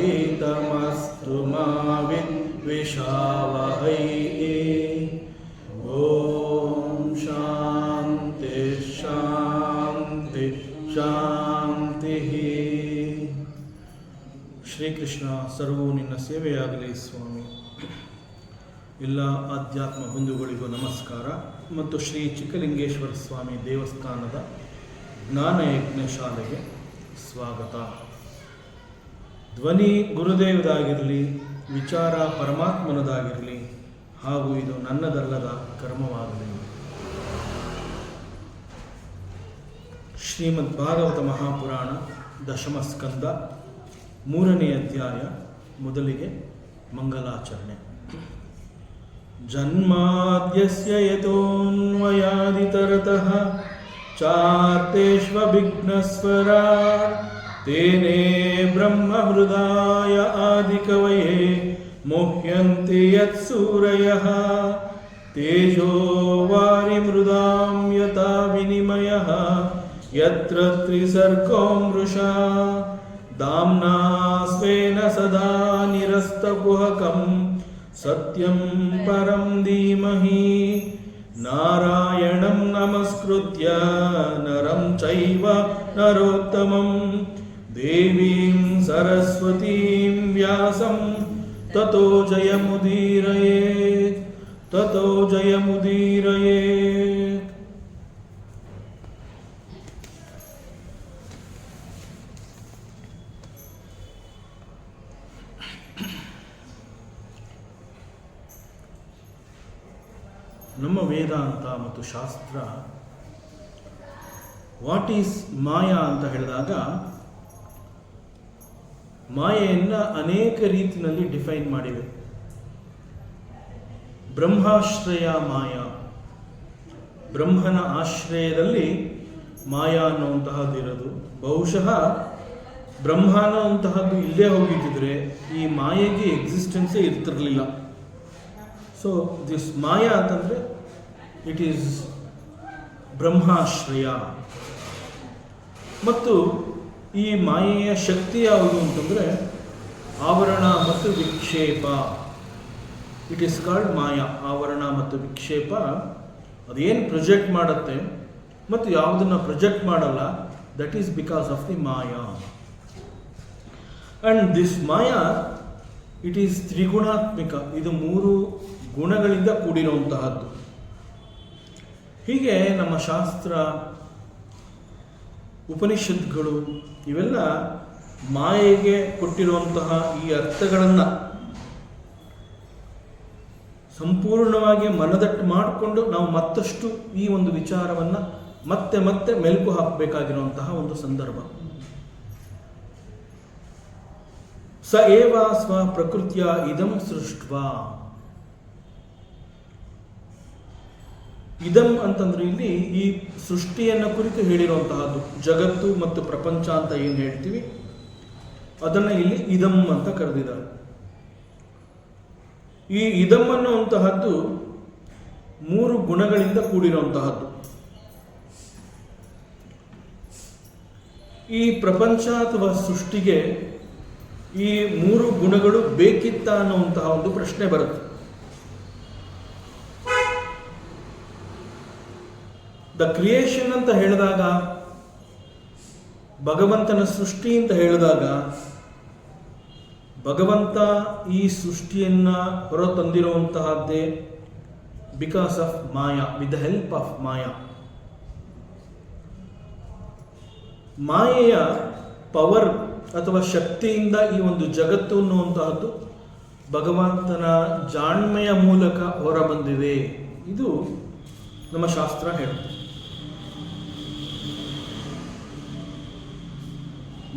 तेजस्विनावधीतमस्तु मा विद्विषावहै। ओम शांति शांति शांति। ಶ್ರೀಕೃಷ್ಣ ಸರ್ವೂ ನಿನ್ನ ಸೇವೆಯಾಗಲಿ ಸ್ವಾಮಿ. ಎಲ್ಲ ಆಧ್ಯಾತ್ಮ ಬಂಧುಗಳಿಗೂ ನಮಸ್ಕಾರ ಮತ್ತು ಶ್ರೀ ಚಿಕ್ಕಲಿಂಗೇಶ್ವರ ಸ್ವಾಮಿ ದೇವಸ್ಥಾನದ ಜ್ಞಾನಯಜ್ಞ ಶಾಲೆಗೆ ಸ್ವಾಗತ. ಧ್ವನಿ ಗುರುದೇವದಾಗಿರಲಿ, ವಿಚಾರ ಪರಮಾತ್ಮನದಾಗಿರಲಿ, ಹಾಗೂ ಇದು ನನ್ನದಲ್ಲದ ಕರ್ಮವಾಗಲಿ. ಶ್ರೀಮದ್ ಭಾಗವತ ಮಹಾಪುರಾಣ ದಶಮ ಸ್ಕಂದ 3ನೇ ಅಧ್ಯಾಯ. ಮೊದಲಿಗೆ ಮಂಗಲಾಚರಣೆ. ಜನ್ಮಾದ್ಯಸ್ಯ ಯತೋನ್ವಯಾದಿತರತಃ ಚಾರ್ತೇಷ್ವಭಿಘ್ನಸ್ವರಾಟ್ ತೇನೇ ಬ್ರಹ್ಮಹೃದಾಯ ಆದಿಕವಯೇ ಮುಹ್ಯಂತಿ ಯತ್ಸೂರಯಃ ತೇಜೋ ವಾರಿಮೃದಾಂ ಯಥಾ ವಿನಿಮಯಃ ಯತ್ರ ತ್ರಿಸರ್ಗೋ ಮೃಷಾ ದಾಮ್ನಾ ಸ್ವೇನ ಸದಾ ನಿರಸ್ತಕುಹಕಂ ಸತ್ಯಂ ಪರಂ ಧೀಮಹಿ. ನಾರಾಯಣಂ ನಮಸ್ಕೃತ್ಯ ನರಂ ಚೈವ ನರೋತ್ತಮಂ ದೇವೀಂ ಸರಸ್ವತೀಂ ವ್ಯಾಸಂ ತತೋ ಜಯಮುದೀರಯೇತ್ ತತೋ ಜಯಮುದೀರಯೇತ್. ನಮ್ಮ ವೇದಾಂತ ಮತ್ತು ಶಾಸ್ತ್ರ ವಾಟ್ ಈಸ್ ಮಾಯಾ ಅಂತ ಹೇಳಿದಾಗ ಮಾಯೆಯನ್ನು ಅನೇಕ ರೀತಿಯಲ್ಲಿ ಡಿಫೈನ್ ಮಾಡಿವೆ. ಬ್ರಹ್ಮಾಶ್ರಯ ಮಾಯಾ, ಬ್ರಹ್ಮನ ಆಶ್ರಯದಲ್ಲಿ ಮಾಯಾ ಅನ್ನುವಂತಹದ್ದಿರೋದು. ಬಹುಶಃ ಬ್ರಹ್ಮ ಅನ್ನುವಂತಹದ್ದು ಇಲ್ಲೇ ಹೋಗಿದ್ದಿದ್ರೆ ಈ ಮಾಯೆಗೆ ಎಕ್ಸಿಸ್ಟೆನ್ಸೇ ಇರ್ತಿರಲಿಲ್ಲ. ಸೊ ದಿಸ್ ಮಾಯಾ ಅಂತಂದರೆ ಇಟ್ ಈಸ್ ಬ್ರಹ್ಮಾಶ್ರಯ. ಮತ್ತು ಈ ಮಾಯೆಯ ಶಕ್ತಿ ಯಾವುದು ಅಂತಂದರೆ ಆವರಣ ಮತ್ತು ವಿಕ್ಷೇಪ. ಇಟ್ ಈಸ್ ಕಾಲ್ಡ್ ಮಾಯಾ. ಆವರಣ ಮತ್ತು ವಿಕ್ಷೇಪ ಅದೇನು ಪ್ರೊಜೆಕ್ಟ್ ಮಾಡುತ್ತೆ ಮತ್ತು ಯಾವುದನ್ನು ಪ್ರೊಜೆಕ್ಟ್ ಮಾಡಲ್ಲ, that is because of the maya. And this maya it is trigunatmika. ಇದು 3 ಗುಣಗಳಿಂದ ಕೂಡಿರುವಂತಹದ್ದು. ಹೀಗೆ ನಮ್ಮ ಶಾಸ್ತ್ರ, ಉಪನಿಷತ್ಗಳು ಇವೆಲ್ಲ ಮಾಯೆಗೆ ಕೊಟ್ಟಿರುವಂತಹ ಈ ಅರ್ಥಗಳನ್ನು ಸಂಪೂರ್ಣವಾಗಿ ಮನದಟ್ಟು ಮಾಡಿಕೊಂಡು ನಾವು ಮತ್ತಷ್ಟು ಈ ಒಂದು ವಿಚಾರವನ್ನು ಮತ್ತೆ ಮತ್ತೆ ಮೆಲುಕು ಹಾಕಬೇಕಾಗಿರುವಂತಹ ಒಂದು ಸಂದರ್ಭ. ಸ ಏವ ಸ್ವ ಪ್ರಕೃತಿಯ ಇದಂ ಸೃಷ್ಟ್ವಾ. ಇದಂ ಅಂತಂದ್ರೆ ಇಲ್ಲಿ ಈ ಸೃಷ್ಟಿಯನ್ನು ಕುರಿತು ಹೇಳಿರುವಂತಹದ್ದು. ಜಗತ್ತು ಮತ್ತು ಪ್ರಪಂಚ ಅಂತ ಏನು ಹೇಳ್ತೀವಿ ಅದನ್ನು ಇಲ್ಲಿ ಇದಂ ಅಂತ ಕರೆದಿದ್ದಾರೆ. ಈ ಇದಂ ಅನ್ನುವಂತಹದ್ದು 3 ಗುಣಗಳಿಂದ ಕೂಡಿರುವಂತಹದ್ದು. ಈ ಪ್ರಪಂಚ ಅಥವಾ ಸೃಷ್ಟಿಗೆ ಈ 3 ಗುಣಗಳು ಬೇಕಿತ್ತ ಅನ್ನುವಂತಹ ಒಂದು ಪ್ರಶ್ನೆ ಬರುತ್ತೆ. ದ ಕ್ರಿಯೇಷನ್ ಅಂತ ಹೇಳಿದಾಗ, ಭಗವಂತನ ಸೃಷ್ಟಿ ಅಂತ ಹೇಳಿದಾಗ ಭಗವಂತ ಈ ಸೃಷ್ಟಿಯನ್ನು ಹೊರತಂದಿರುವಂತಹದ್ದೇ because of maya, with the help of maya. ಮಾಯೆಯ ಪವರ್ ಅಥವಾ ಶಕ್ತಿಯಿಂದ ಈ ಒಂದು ಜಗತ್ತು ಅನ್ನುವಂತಹದ್ದು ಭಗವಂತನ ಜಾಣ್ಮೆಯ ಮೂಲಕ ಹೊರಬಂದಿದೆ. ಇದು ನಮ್ಮ ಶಾಸ್ತ್ರ ಹೇಳುತ್ತೆ.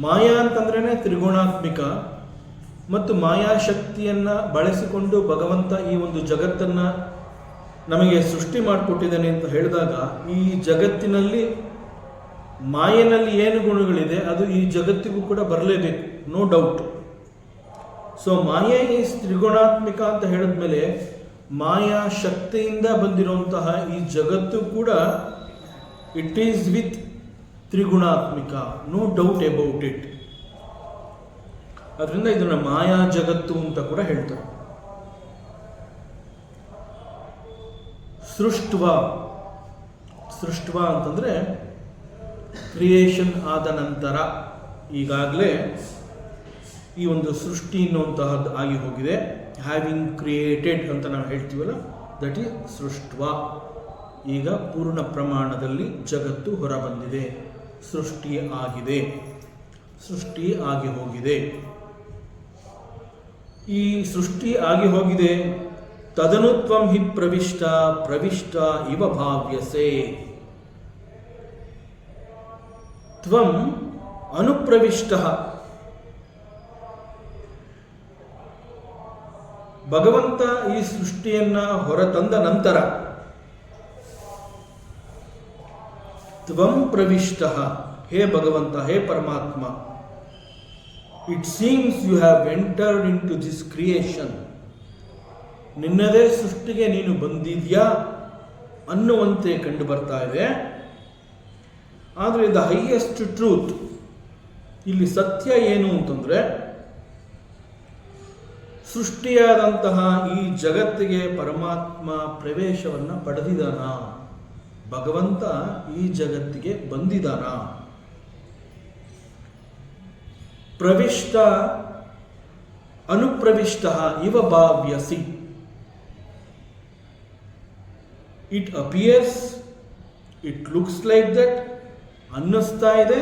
ಮಾಯಾ ಅಂತಂದ್ರೇ ತ್ರಿಗುಣಾತ್ಮಿಕ, ಮತ್ತು ಮಾಯಾಶಕ್ತಿಯನ್ನು ಬಳಸಿಕೊಂಡು ಭಗವಂತ ಈ ಒಂದು ಜಗತ್ತನ್ನು ನಮಗೆ ಸೃಷ್ಟಿ ಮಾಡಿಕೊಟ್ಟಿದ್ದಾನೆ ಅಂತ ಹೇಳಿದಾಗ, ಈ ಜಗತ್ತಿನಲ್ಲಿ ಮಾಯನಲ್ಲಿ ಏನು ಗುಣಗಳಿದೆ ಅದು ಈ ಜಗತ್ತಿಗೂ ಕೂಡ ಬರಲೇಬೇಕು, no doubt. So maya is trigunatmika ಅಂತ ಹೇಳಿದ್ಮೇಲೆ ಮಾಯಾ ಶಕ್ತಿಯಿಂದ ಬಂದಿರುವಂತಹ ಈ ಜಗತ್ತು ಕೂಡ it is with trigunatmika, no doubt about it. ಅದರಿಂದ ಇದನ್ನು ಮಾಯಾ ಜಗತ್ತು ಅಂತ ಕೂಡ ಹೇಳ್ತಾರೆ. ಸೃಷ್ಟ್ವ ಅಂತಂದರೆ ಕ್ರಿಯೇಷನ್ ಆದ ನಂತರ, ಈಗಾಗಲೇ ಈ ಒಂದು ಸೃಷ್ಟಿ ಅನ್ನುವಂತಹದ್ದು ಆಗಿ ಹೋಗಿದೆ. ಹ್ಯಾವಿಂಗ್ ಕ್ರಿಯೇಟೆಡ್ ಅಂತ ನಾವು ಹೇಳ್ತೀವಲ್ಲ, ದಟ್ ಈಸ್ ಸೃಷ್ಟ್ವ. ಈಗ ಪೂರ್ಣ ಪ್ರಮಾಣದಲ್ಲಿ ಜಗತ್ತು ಹೊರಬಂದಿದೆ, ಸೃಷ್ಟಿ ಆಗಿ ಹೋಗಿದೆ. ಈ ಸೃಷ್ಟಿ ಆಗಿ ಹೋಗಿದೆ. ತದನು ತ್ವಂ ಹಿ ಪ್ರವಿಷ್ಟ ಇವ ಭಾವ್ಯಸೆ. ತ್ವಂ ಅನುಪ್ರವಿಷ್ಟ. ಭಗವಂತ ಈ ಸೃಷ್ಟಿಯನ್ನ ಹೊರತಂದ ನಂತರ ತ್ವಂ ಪ್ರವಿಷ್ಟ, ಹೇ ಭಗವಂತ, ಹೇ ಪರಮಾತ್ಮ, it seems you have entered in to this creation. ನಿನ್ನದೇ ಸೃಷ್ಟಿಗೆ ನೀನು ಬಂದಿದ್ಯಾ ಅನ್ನುವಂತೆ ಕಂಡು ಬರ್ತಾ ಇದೆ. ಆದರೆ ದ ಹೈಯೆಸ್ಟ್ ಟ್ರೂತ್, ಇಲ್ಲಿ ಸತ್ಯ ಏನು ಅಂತಂದರೆ, ಸೃಷ್ಟಿಯಾದಂತಹ ಈ ಜಗತ್ತಿಗೆ ಪರಮಾತ್ಮ ಪ್ರವೇಶವನ್ನು ಪಡೆದಿದ್ದಾನ, ಭಗವಂತ ಈ ಜಗತ್ತಿಗೆ ಬಂದಿದ್ದಾನ. ಪ್ರವಿಷ್ಟ ಅನುಪ್ರವಿಷ್ಟ ಇವ ಭಾವ್ಯಸಿ. It appears, it looks like that, ಅನ್ನಿಸ್ತಾ ಇದೆ.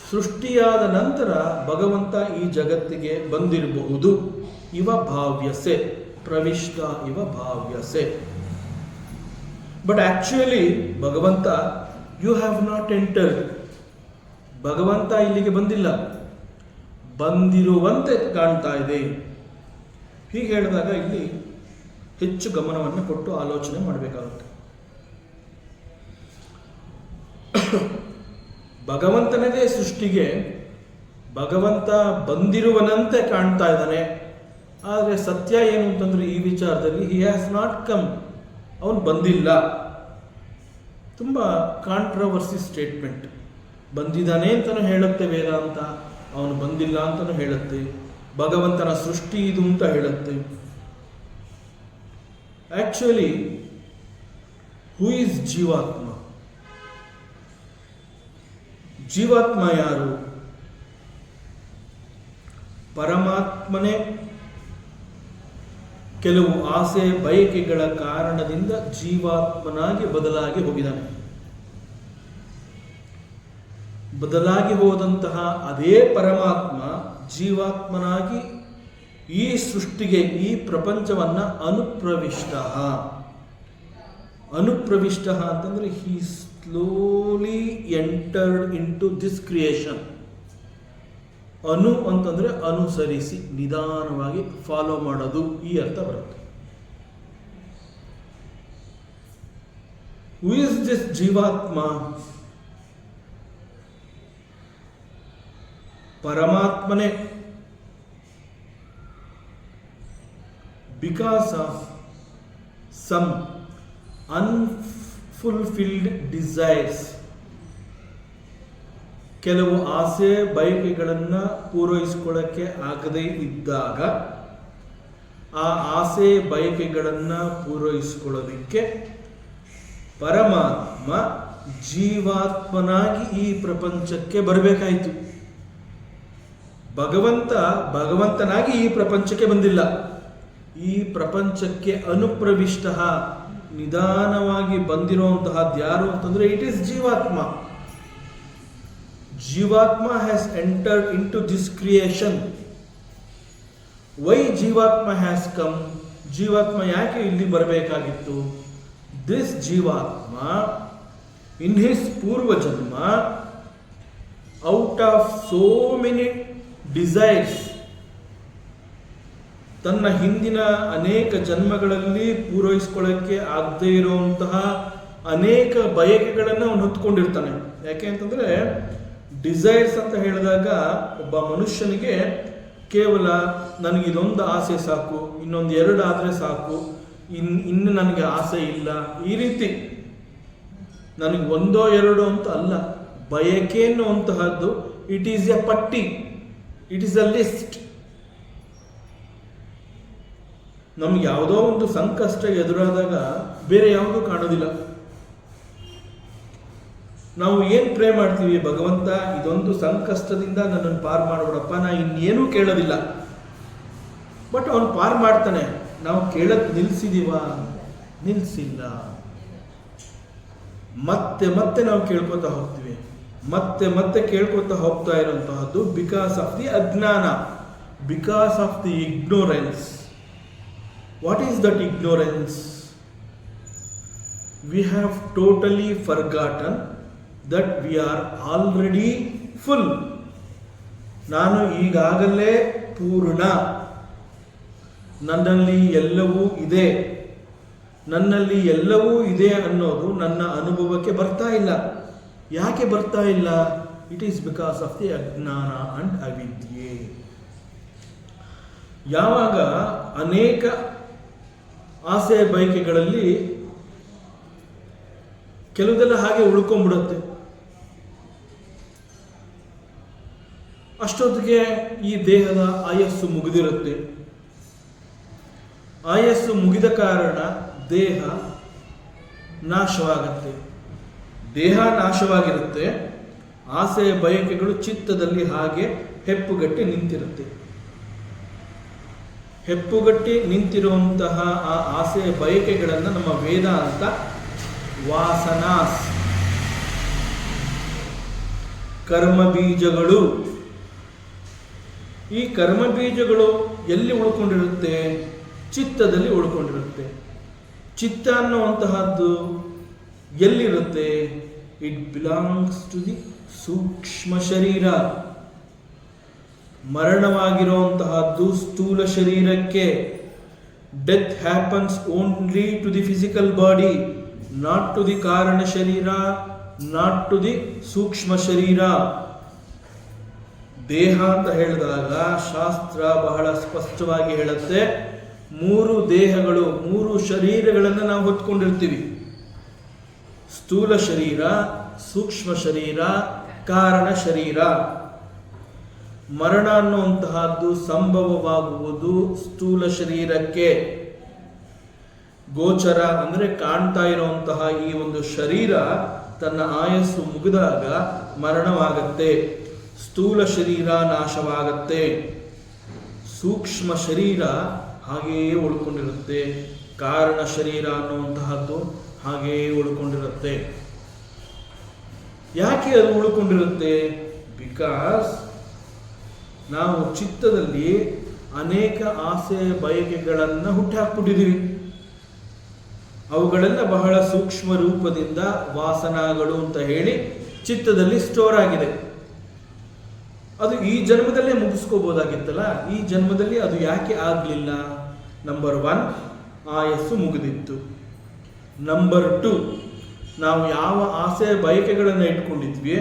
ಸೃಷ್ಟಿಯಾದ ನಂತರ ಭಗವಂತ ಈ ಜಗತ್ತಿಗೆ ಬಂದಿರಬಹುದು. ಇವ ಭಾವ್ಯಸೆ, ಪ್ರವಿಷ್ಟ ಇವ ಭಾವ್ಯಸೆ. ಬಟ್ ಆಕ್ಚುಯಲಿ ಭಗವಂತ, ಯು ಹ್ಯಾವ್ ನಾಟ್ ಎಂಟರ್ಡ್. ಭಗವಂತ ಇಲ್ಲಿಗೆ ಬಂದಿಲ್ಲ, ಬಂದಿರುವಂತೆ ಕಾಣ್ತಾ ಇದೆ. ಹೀಗೆ ಹೇಳಿದಾಗ ಇಲ್ಲಿ ಹೆಚ್ಚು ಗಮನವನ್ನು ಕೊಟ್ಟು ಆಲೋಚನೆ ಮಾಡಬೇಕಾಗುತ್ತೆ. ಭಗವಂತನದೇ ಸೃಷ್ಟಿಗೆ ಭಗವಂತ ಬಂದಿರುವನಂತೆ ಕಾಣ್ತಾ ಇದ್ದಾನೆ. ಆದರೆ ಸತ್ಯ ಏನು ಅಂತಂದ್ರೆ, ಈ ವಿಚಾರದಲ್ಲಿ ಹಿ ಹ್ಯಾಸ್ ನಾಟ್ ಕಮ್, ಅವನು ಬಂದಿಲ್ಲ. ತುಂಬ ಕಾಂಟ್ರವರ್ಸಿ ಸ್ಟೇಟ್ಮೆಂಟ್. ಬಂದಿದ್ದಾನೆ ಅಂತಲೂ ಹೇಳುತ್ತೆ ವೇದಾಂತ, ಅವನು ಬಂದಿಲ್ಲ ಅಂತಲೂ ಹೇಳುತ್ತೆ. ಭಗವಂತನ ಸೃಷ್ಟಿ ಇದು ಅಂತ ಹೇಳುತ್ತೆ. ಆಕ್ಚುಲಿ ಹೂ ಈಸ್ ಜೀವಾತ್ಮ? ಜೀವಾತ್ಮ ಯಾರು? ಪರಮಾತ್ಮನೇ ಕೆಲವು ಆಸೆ ಬಯಕೆಗಳ ಕಾರಣದಿಂದ ಜೀವಾತ್ಮನಾಗಿ ಬದಲಾಗಿ ಹೋಗಿದ್ದಾನೆ. ಬದಲಾಗಿ ಹೋದಂತಹ ಅದೇ ಪರಮಾತ್ಮ ಜೀವಾತ್ಮನಾಗಿ ಈ ಸೃಷ್ಟಿಗೆ, ಈ ಪ್ರಪಂಚವನ್ನ ಅನುಪ್ರವಿಷ್ಟ ಅಂತಂದ್ರೆ he slowly entered in to this creation. ಅನು ಅಂತಂದ್ರೆ ಅನುಸರಿಸಿ, ನಿಧಾನವಾಗಿ ಫಾಲೋ ಮಾಡೋದು, ಈ ಅರ್ಥ ಬರುತ್ತೆ. ಹೂ ಇಸ್ ದಿಸ್ ಜೀವಾತ್ಮ? ಪರಮಾತ್ಮನೇ. Because of some unfulfilled desires, ಕೆಲವು ಆಸೆ ಬಯಕೆಗಳನ್ನು ಪೂರೈಸಿಕೊಳ್ಳಕ್ಕೆ ಆಗದೇ ಇದ್ದಾಗ, ಆ ಆಸೆ ಬಯಕೆಗಳನ್ನು ಪೂರೈಸಿಕೊಳ್ಳೋದಕ್ಕೆ ಪರಮಾತ್ಮ ಜೀವಾತ್ಮನಾಗಿ ಈ ಪ್ರಪಂಚಕ್ಕೆ ಬರಬೇಕಾಯಿತು. ಭಗವಂತನಾಗಿ ಈ ಪ್ರಪಂಚಕ್ಕೆ ಬಂದಿಲ್ಲ. ಈ ಪ್ರಪಂಚಕ್ಕೆ ಅನುಪ್ರವಿಷ್ಟ, ನಿಧಾನವಾಗಿ ಬಂದಿರುವಂತಹದ್ದು ಯಾರು ಅಂತಂದ್ರೆ ಇಟ್ ಈಸ್ ಜೀವಾತ್ಮ. ಜೀವಾತ್ಮ has entered in to this creation. Why ಜೀವಾತ್ಮ ಹ್ಯಾಸ್ ಕಮ್? ಜೀವಾತ್ಮ ಯಾಕೆ ಇಲ್ಲಿ ಬರಬೇಕಾಗಿತ್ತು? ದಿಸ್ ಜೀವಾತ್ಮ ಇನ್ ಹಿಸ್ ಪೂರ್ವ ಜನ್ಮ, out of so many desires, ತನ್ನ ಹಿಂದಿನ ಅನೇಕ ಜನ್ಮಗಳಲ್ಲಿ ಪೂರೈಸ್ಕೊಳ್ಳೋಕ್ಕೆ ಆಗದೇ ಇರುವಂತಹ ಅನೇಕ ಬಯಕೆಗಳನ್ನು ಅವನು ಹೊತ್ಕೊಂಡಿರ್ತಾನೆ. ಯಾಕೆ ಅಂತಂದ್ರೆ ಡಿಸೈರ್ಸ್ ಅಂತ ಹೇಳಿದಾಗ ಒಬ್ಬ ಮನುಷ್ಯನಿಗೆ ಕೇವಲ ನನಗಿದೊಂದು ಆಸೆ ಸಾಕು, ಇನ್ನೊಂದು 2 ಆದರೆ ಸಾಕು, ಇನ್ನು ನನಗೆ ಆಸೆ ಇಲ್ಲ, ಈ ರೀತಿ ನನಗೆ 1 2 ಅಂತ ಅಲ್ಲ. ಬಯಕೆ ಅನ್ನುವಂತಹದ್ದು ಇಟ್ ಈಸ್ ಎ ಪಟ್ಟಿ, ಇಟ್ ಈಸ್ ಅ ಲಿಸ್ಟ್. ನಮ್ಗೆ ಯಾವುದೋ ಒಂದು ಸಂಕಷ್ಟ ಎದುರಾದಾಗ ಬೇರೆ ಯಾವುದೂ ಕಾಣೋದಿಲ್ಲ. ನಾವು ಏನು ಪ್ರೇ ಮಾಡ್ತೀವಿ? ಭಗವಂತ, ಇದೊಂದು ಸಂಕಷ್ಟದಿಂದ ನನ್ನನ್ನು ಪಾರು ಮಾಡ್ಬಿಡಪ್ಪ, ನಾ ಇನ್ನೇನೂ ಕೇಳೋದಿಲ್ಲ. ಬಟ್ ಅವನು ಪಾರು ಮಾಡ್ತಾನೆ. ನಾವು ಕೇಳೋದು ನಿಲ್ಲಿಸಿದೀವ? ನಿಲ್ಲಿಸಿಲ್ಲ. ಮತ್ತೆ ಮತ್ತೆ ನಾವು ಕೇಳ್ಕೊತಾ ಹೋಗ್ತೀವಿ. ಮತ್ತೆ ಮತ್ತೆ ಕೇಳ್ಕೊತಾ ಹೋಗ್ತಾ ಇರುವಂತಹದ್ದು ಬಿಕಾಸ್ ಆಫ್ ದಿ ಅಜ್ಞಾನ, because of the ignorance. What is that ignorance? We have totally forgotten that we are already full. ನಾನು ಈಗಾಗಲೇ ಪೂರ್ಣ, ನನ್ನಲ್ಲಿ ಎಲ್ಲವೂ ಇದೆ, ನನ್ನಲ್ಲಿ ಎಲ್ಲವೂ ಇದೆ ಅನ್ನೋದು ನನ್ನ ಅನುಭವಕ್ಕೆ ಬರ್ತಾ ಇಲ್ಲ. ಯಾಕೆ ಬರ್ತಾ ಇಲ್ಲ? It is because of the ಅಜ್ಞಾನ ಅಂಡ್ ಅವಿದ್ಯೆ. ಯಾವಾಗ ಅನೇಕ ಆಸೆ ಬಯಕೆಗಳಲ್ಲಿ ಕೆಲವುದೆಲ್ಲ ಹಾಗೆ ಉಳ್ಕೊಂಡ್ಬಿಡುತ್ತೆ, ಅಷ್ಟೊತ್ತಿಗೆ ಈ ದೇಹದ ಆಯಸ್ಸು ಮುಗಿದಿರುತ್ತೆ. ಆಯಸ್ಸು ಮುಗಿದ ಕಾರಣ ದೇಹ ನಾಶವಾಗತ್ತೆ. ದೇಹ ನಾಶವಾಗಿರುತ್ತೆ, ಆಸೆ ಬಯಕೆಗಳು ಚಿತ್ತದಲ್ಲಿ ಹಾಗೆ ಹೆಪ್ಪುಗಟ್ಟಿ ನಿಂತಿರುತ್ತೆ. ಹೆಪ್ಪುಗಟ್ಟಿ ನಿಂತಿರುವಂತಹ ಆ ಆಸೆ ಬಯಕೆಗಳನ್ನು ನಮ್ಮ ವೇದಾಂತ ವಾಸನಾಸ್, ಕರ್ಮ ಬೀಜಗಳು. ಈ ಕರ್ಮ ಬೀಜಗಳು ಎಲ್ಲಿ ಉಳ್ಕೊಂಡಿರುತ್ತೆ? ಚಿತ್ತದಲ್ಲಿ ಉಳ್ಕೊಂಡಿರುತ್ತೆ. ಚಿತ್ತ ಅನ್ನುವಂತಹದ್ದು ಎಲ್ಲಿರುತ್ತೆ? ಇಟ್ ಬಿಲಾಂಗ್ಸ್ ಟು ದಿ ಸೂಕ್ಷ್ಮ ಶರೀರ. ಮರಣವಾಗಿರುವಂತಹದ್ದು ಸ್ಥೂಲ ಶರೀರಕ್ಕೆ. Death happens only to the physical body, not to the ಕಾರಣ ಶರೀರ, ನಾಟ್ ಟು ದಿ ಸೂಕ್ಷ್ಮ ಶರೀರ. ದೇಹ ಅಂತ ಹೇಳಿದಾಗ ಶಾಸ್ತ್ರ ಬಹಳ ಸ್ಪಷ್ಟವಾಗಿ ಹೇಳುತ್ತೆ, 3 ದೇಹಗಳು, 3 ಶರೀರಗಳನ್ನು ನಾವು ಹೊತ್ಕೊಂಡಿರ್ತೀವಿ. ಸ್ಥೂಲ ಶರೀರ, ಸೂಕ್ಷ್ಮ ಶರೀರ, ಕಾರಣ ಶರೀರ. ಮರಣ ಅನ್ನುವಂತಹದ್ದು ಸಂಭವವಾಗುವುದು ಸ್ಥೂಲ ಶರೀರಕ್ಕೆ. ಗೋಚರ ಅಂದರೆ ಕಾಣ್ತಾ ಇರುವಂತಹ ಈ ಒಂದು ಶರೀರ ತನ್ನ ಆಯಸ್ಸು ಮುಗಿದಾಗ ಮರಣವಾಗತ್ತೆ, ಸ್ಥೂಲ ಶರೀರ ನಾಶವಾಗತ್ತೆ. ಸೂಕ್ಷ್ಮ ಶರೀರ ಹಾಗೆಯೇ ಉಳ್ಕೊಂಡಿರುತ್ತೆ, ಕಾರಣ ಶರೀರ ಅನ್ನುವಂತಹದ್ದು ಹಾಗೆಯೇ ಉಳ್ಕೊಂಡಿರುತ್ತೆ. ಯಾಕೆ ಅದು ಉಳ್ಕೊಂಡಿರುತ್ತೆ? ಬಿಕಾಸ್ ನಾವು ಚಿತ್ತದಲ್ಲಿ ಅನೇಕ ಆಸೆ ಬಯಕೆಗಳನ್ನು ಹುಟ್ಟಾಕ್ಬಿಟ್ಟಿದ್ದೀವಿ. ಅವುಗಳೆಲ್ಲ ಬಹಳ ಸೂಕ್ಷ್ಮ ರೂಪದಿಂದ ವಾಸನಾಗಳು ಅಂತ ಹೇಳಿ ಚಿತ್ತದಲ್ಲಿ ಸ್ಟೋರ್ ಆಗಿದೆ. ಅದು ಈ ಜನ್ಮದಲ್ಲೇ ಮುಗಿಸ್ಕೋಬೋದಾಗಿತ್ತಲ್ಲ, ಈ ಜನ್ಮದಲ್ಲಿ ಅದು ಯಾಕೆ ಆಗಲಿಲ್ಲ? ನಂಬರ್ 1, ಆಯಸ್ಸು ಮುಗಿದಿತ್ತು. ನಂಬರ್ 2, ನಾವು ಯಾವ ಆಸೆ ಬಯಕೆಗಳನ್ನು ಇಟ್ಕೊಂಡಿದ್ವಿ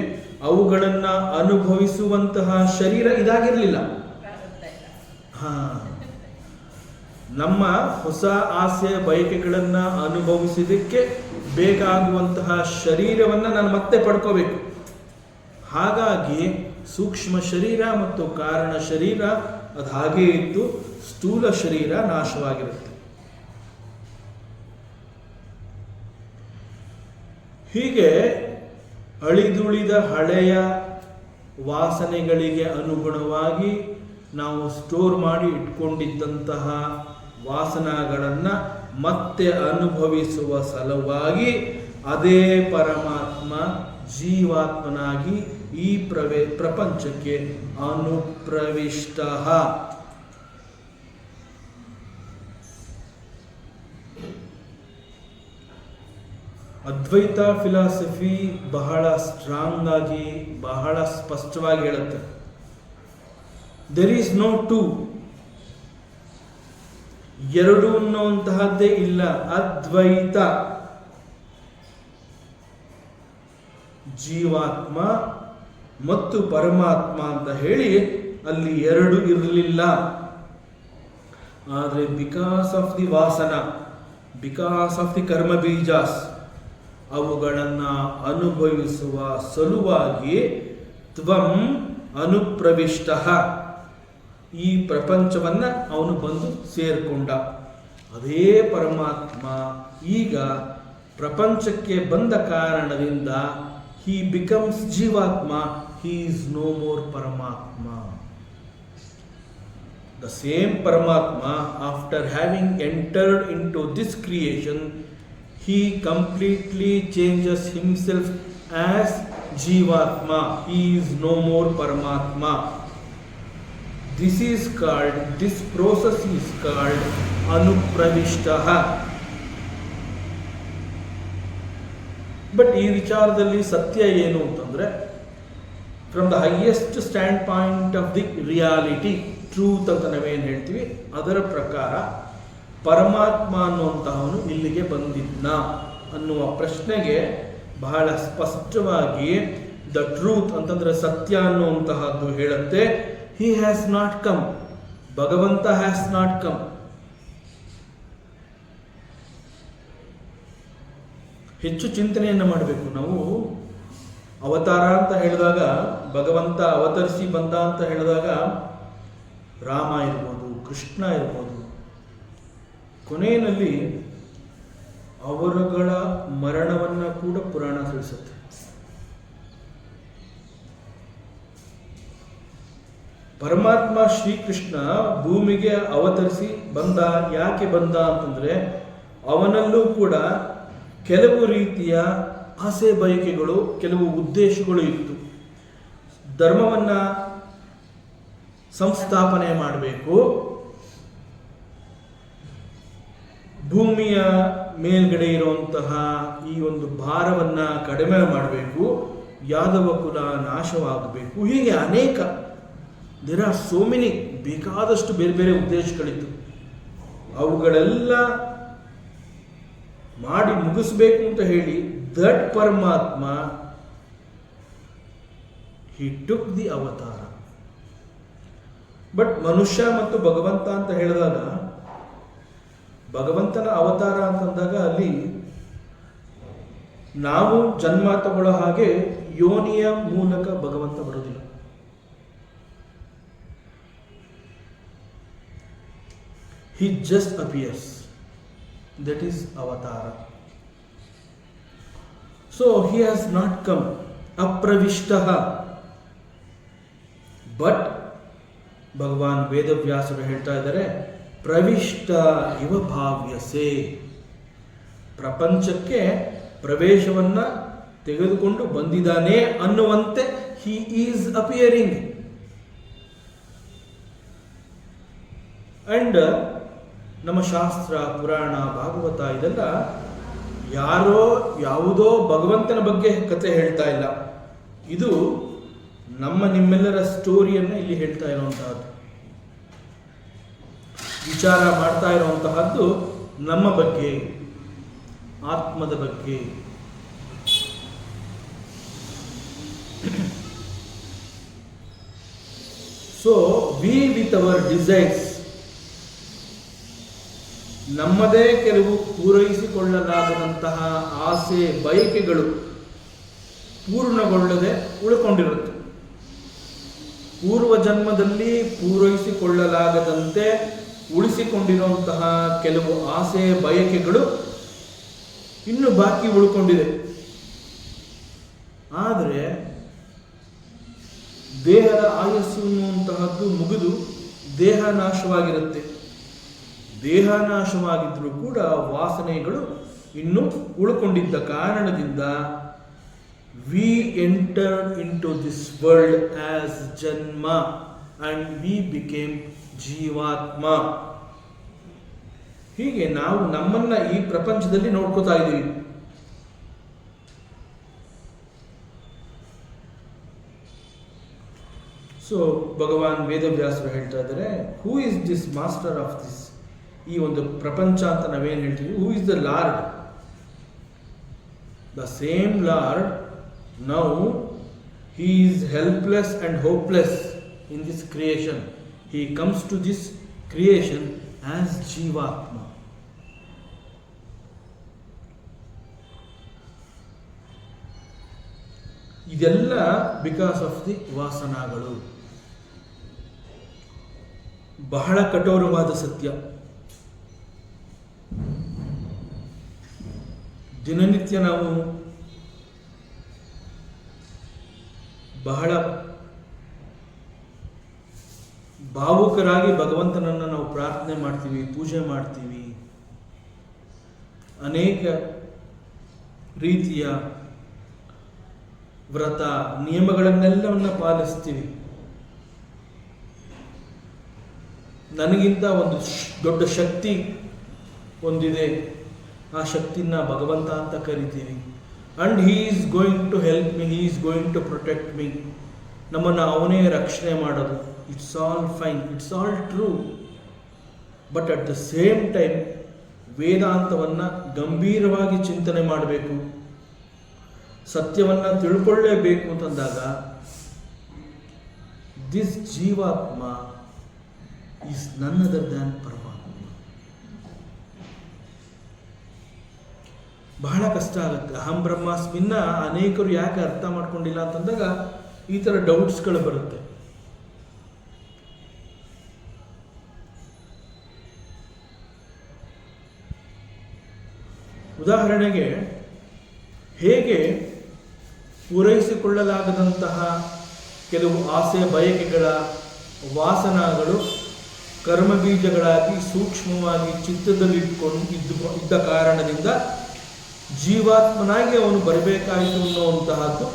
ಅವುಗಳನ್ನು ಅನುಭವಿಸುವಂತಹ ಶರೀರ ಇದಾಗಿರಲಿಲ್ಲ. ನಮ್ಮ ಹೊಸ ಆಸೆ ಬಯಕೆಗಳನ್ನು ಅನುಭವಿಸಿದಕ್ಕೆ ಬೇಕಾಗುವಂತಹ ಶರೀರವನ್ನು ನಾನು ಮತ್ತೆ ಪಡ್ಕೋಬೇಕು. ಹಾಗಾಗಿ ಸೂಕ್ಷ್ಮ ಶರೀರ ಮತ್ತು ಕಾರಣ ಶರೀರ ಅದು ಹಾಗೇ ಇದ್ದು ಸ್ಥೂಲ ಶರೀರ ನಾಶವಾಗಿರುತ್ತೆ. ಹೀಗೆ ಅಳಿದುಳಿದ ಹಳೆಯ ವಾಸನೆಗಳಿಗೆ ಅನುಗುಣವಾಗಿ ನಾವು ಸ್ಟೋರ್ ಮಾಡಿ ಇಟ್ಕೊಂಡಿದ್ದಂತಹ ವಾಸನೆಗಳನ್ನು ಮತ್ತೆ ಅನುಭವಿಸುವ ಸಲುವಾಗಿ ಅದೇ ಪರಮಾತ್ಮ ಜೀವಾತ್ಮನಾಗಿ ಈ ಪ್ರಪಂಚಕ್ಕೆ ಅನುಪ್ರವಿಷ್ಟ. ಅದ್ವೈತ ಫಿಲಾಸಫಿ ಬಹಳ ಸ್ಟ್ರಾಂಗ್ ಆಗಿ ಬಹಳ ಸ್ಪಷ್ಟವಾಗಿ ಹೇಳುತ್ತೆ, ದೇರ್ ಈಸ್ ನೋ ಟೂ, ಎರಡು ಅನ್ನುವಂತಹದ್ದೇ ಇಲ್ಲ, ಅದ್ವೈತ. ಜೀವಾತ್ಮ ಮತ್ತು ಪರಮಾತ್ಮ ಅಂತ ಹೇಳಿ ಅಲ್ಲಿ ಎರಡು ಇರಲಿಲ್ಲ. ಆದರೆ because of the Vasana, because of the ಕರ್ಮ ಬೀಜಾಸ್, ಅವುಗಳನ್ನು ಅನುಭವಿಸುವ ಸಲುವಾಗಿ ತ್ವಂ ಅನುಪ್ರವಿಷ್ಟ, ಈ ಪ್ರಪಂಚವನ್ನ ಅವನು ಬಂದು ಸೇರಿಕೊಂಡ. ಅದೇ ಪರಮಾತ್ಮ ಈಗ ಪ್ರಪಂಚಕ್ಕೆ ಬಂದ ಕಾರಣದಿಂದ he becomes Jivatma, he is no more Paramatma. The same Paramatma, after having entered into this creation, he completely changes himself as Jivatma. He is no more Paramatma. This process is called Anupravishtaha. But ಈ ವಿಚಾರದಲ್ಲಿ ಸತ್ಯ ಏನು ಅಂತಂದರೆ, from the highest stand point of the reality, truth ಅಂತ ನಾವೇನು ಹೇಳ್ತೀವಿ, ಅದರ ಪ್ರಕಾರ ಪರಮಾತ್ಮ ಅನ್ನುವಂತಹವನು ಇಲ್ಲಿಗೆ ಬಂದಿದ್ನ ಅನ್ನುವ ಪ್ರಶ್ನೆಗೆ ಬಹಳ ಸ್ಪಷ್ಟವಾಗಿ ದ ಟ್ರೂತ್ ಅಂತಂದರೆ ಸತ್ಯ ಅನ್ನುವಂತಹದ್ದು ಹೇಳುತ್ತೆ, ಹಿ ಹ್ಯಾಸ್ ನಾಟ್ ಕಮ್, ಭಗವಂತ ಹ್ಯಾಸ್ ನಾಟ್ ಕಮ್. ಹೆಚ್ಚು ಚಿಂತನೆಯನ್ನು ಮಾಡಬೇಕು ನಾವು. ಅವತಾರ ಅಂತ ಹೇಳಿದಾಗ, ಭಗವಂತ ಅವತರಿಸಿ ಬಂದ ಅಂತ ಹೇಳಿದಾಗ ರಾಮ ಇರ್ಬೋದು, ಕೃಷ್ಣ ಇರ್ಬೋದು, ಕೊನೆಯಲ್ಲಿ ಅವರುಗಳ ಮರಣವನ್ನು ಕೂಡ ಪುರಾಣ ತಿಳಿಸುತ್ತೆ. ಪರಮಾತ್ಮ ಶ್ರೀಕೃಷ್ಣ ಭೂಮಿಗೆ ಅವತರಿಸಿ ಬಂದ, ಯಾಕೆ ಬಂದ ಅಂತಂದ್ರೆ ಅವನಲ್ಲೂ ಕೂಡ ಕೆಲವು ರೀತಿಯ ಆಸೆ ಬಯಕೆಗಳು, ಕೆಲವು ಉದ್ದೇಶಗಳು ಇತ್ತು. ಧರ್ಮವನ್ನು ಸಂಸ್ಥಾಪನೆ ಮಾಡಬೇಕು, ಭೂಮಿಯ ಮೇಲ್ಗಡೆ ಇರುವಂತಹ ಈ ಒಂದು ಭಾರವನ್ನು ಕಡಿಮೆ ಮಾಡಬೇಕು, ಯಾದವ ಕುಲ ನಾಶವಾಗಬೇಕು, ಹೀಗೆ ಅನೇಕ ದೇರ್ ಆರ್ ಸೋ ಮೆನಿ, ಬೇಕಾದಷ್ಟು ಬೇರೆ ಬೇರೆ ಉದ್ದೇಶಗಳಿತ್ತು. ಅವುಗಳೆಲ್ಲ ಮಾಡಿ ಮುಗಿಸ್ಬೇಕು ಅಂತ ಹೇಳಿ ದಟ್ ಪರಮಾತ್ಮ ಹಿ ಟುಕ್ ದಿ ಅವತಾರ. ಬಟ್ ಮನುಷ್ಯ ಮತ್ತು ಭಗವಂತ ಅಂತ ಹೇಳಿದಾಗ, ಭಗವಂತನ ಅವತಾರ ಅಂತಂದಾಗ ಅಲ್ಲಿ ನಾವು ಜನ್ಮ ತಗೊಳ್ಳೋ ಹಾಗೆ ಯೋನಿಯ ಮೂಲಕ ಭಗವಂತ ಬರೋದಿಲ್ಲ. He just appears. That is avatara. So he has not come apravishtaha. But ಭಗವಾನ್ ವೇದವ್ಯಾಸರು ಹೇಳ್ತಾ ಇದ್ದಾರೆ, ಪ್ರವಿಷ್ಟ ಇವ ಭಾವ್ಯಸೆ, ಪ್ರಪಂಚಕ್ಕೆ ಪ್ರವೇಶವನ್ನ ತೆಗೆದುಕೊಂಡು ಬಂದಿದ್ದಾನೆ ಅನ್ನುವಂತೆ he is appearing. And ನಮ್ಮ ಶಾಸ್ತ್ರ, ಪುರಾಣ, ಭಾಗವತ ಇದೆಲ್ಲ ಯಾರೋ ಯಾವುದೋ ಭಗವಂತನ ಬಗ್ಗೆ ಕಥೆ ಹೇಳ್ತಾ ಇಲ್ಲ, ಇದು ನಮ್ಮ ನಿಮ್ಮೆಲ್ಲರ ಸ್ಟೋರಿಯನ್ನು ಇಲ್ಲಿ ಹೇಳ್ತಾ ಇರುವಂತಹದ್ದು, ವಿಚಾರ ಮಾಡ್ತಾ ಇರುವಂತಹದ್ದು ನಮ್ಮ ಬಗ್ಗೆ, ಆತ್ಮದ ಬಗ್ಗೆ. So we with our desires, ನಮ್ಮದೇ ಕೆಲವು ಪೂರೈಸಿಕೊಳ್ಳಲಾಗದಂತಹ ಆಸೆ ಬಯಕೆಗಳು ಪೂರ್ಣಗೊಳ್ಳದೆ ಉಳ್ಕೊಂಡಿರುತ್ತೆ. ಪೂರ್ವ ಜನ್ಮದಲ್ಲಿ ಪೂರೈಸಿಕೊಳ್ಳಲಾಗದಂತೆ ಉಳಿಸಿಕೊಂಡಿರುವಂತಹ ಕೆಲವು ಆಸೆ ಬಯಕೆಗಳು ಇನ್ನು ಬಾಕಿ ಉಳ್ಕೊಂಡಿದೆ. ಆದರೆ ದೇಹದ ಆಯಸ್ಸು ಅನ್ನುವಂತಹದ್ದು ಮುಗಿದು ದೇಹ ನಾಶವಾಗಿರುತ್ತೆ. ದೇಹ ನಾಶವಾಗಿದ್ದರೂ ಕೂಡ ವಾಸನೆಗಳು ಇನ್ನೂ ಉಳ್ಕೊಂಡಿದ್ದ ಕಾರಣದಿಂದ we entered into this world as ಜನ್ಮ ಅಂಡ್ ವಿ ಬಿಕೇಮ್ ಜೀವಾತ್ಮ. ಹೀಗೆ ನಾವು ನಮ್ಮನ್ನ ಈ ಪ್ರಪಂಚದಲ್ಲಿ ನೋಡ್ಕೋತಾ ಇದ್ದೀವಿ. ಸೊ ಭಗವಾನ್ ವೇದವ್ಯಾಸರು ಹೇಳ್ತಾ ಇದ್ದಾರೆ, who is this master of this, ಈ ಒಂದು ಪ್ರಪಂಚ ಅಂತ ನಾವೇನು ಹೇಳ್ತೀವಿ, who is the lord? The same lord, now he is helpless and hopeless in this creation. He comes to this creation as ಜೀವಾತ್ಮ. ಇದೆಲ್ಲ ಬಿಕಾಸ್ ಆಫ್ ದಿ ವಾಸನಾಗಳು. ಬಹಳ ಕಠೋರವಾದ ಸತ್ಯ. ದಿನನಿತ್ಯ ನಾವು ಬಹಳ ಭಾವುಕರಾಗಿ ಭಗವಂತನನ್ನು ನಾವು ಪ್ರಾರ್ಥನೆ ಮಾಡ್ತೀವಿ, ಪೂಜೆ ಮಾಡ್ತೀವಿ, ಅನೇಕ ರೀತಿಯ ವ್ರತ ನಿಯಮಗಳನ್ನೆಲ್ಲವನ್ನ ಪಾಲಿಸ್ತೀವಿ. ನನಗಿಂತ ಒಂದು ದೊಡ್ಡ ಶಕ್ತಿ ಒಂದಿದೆ, ಆ ಶಕ್ತಿನ ಭಗವಂತ ಅಂತ ಕರಿತೀವಿ. And he is going to help me, he is going to protect me. ನಮ್ಮನ್ನು ಅವನೇ ರಕ್ಷಣೆ ಮಾಡೋದು. It's all fine, it's all true. But at the same time ವೇದಾಂತವನ್ನು ಗಂಭೀರವಾಗಿ ಚಿಂತನೆ ಮಾಡಬೇಕು, ಸತ್ಯವನ್ನು ತಿಳ್ಕೊಳ್ಳೇಬೇಕು ಅಂತಂದಾಗ ದಿಸ್ ಜೀವಾತ್ಮ ಈಸ್ ನನ್ ಅದರ್ ದ್ಯಾನ್ ಪರಮಾತ್ಮ. ಬಹಳ ಕಷ್ಟ ಆಗುತ್ತೆ. ಅಹಂ ಬ್ರಹ್ಮಾಸ್ಮಿನ್ನ ಅನೇಕರು ಯಾಕೆ ಅರ್ಥ ಮಾಡ್ಕೊಂಡಿಲ್ಲ ಅಂತಂದಾಗ ಈ ಥರ ಡೌಟ್ಸ್ಗಳು ಬರುತ್ತೆ. ಉದಾಹರಣೆಗೆ, ಹೇಗೆ ಪೂರೈಸಿಕೊಳ್ಳಲಾಗದಂತಹ ಕೆಲವು ಆಸೆ ಬಯಕೆಗಳ ವಾಸನಗಳು ಕರ್ಮಬೀಜಗಳಾಗಿ ಸೂಕ್ಷ್ಮವಾಗಿ ಚಿತ್ತದಲ್ಲಿ ಇದ್ದ ಕಾರಣದಿಂದ ಜೀವಾತ್ಮನಾಗಿ ಅವನು ಬರಬೇಕಾಯಿತು ಅನ್ನುವಂತಹದ್ದು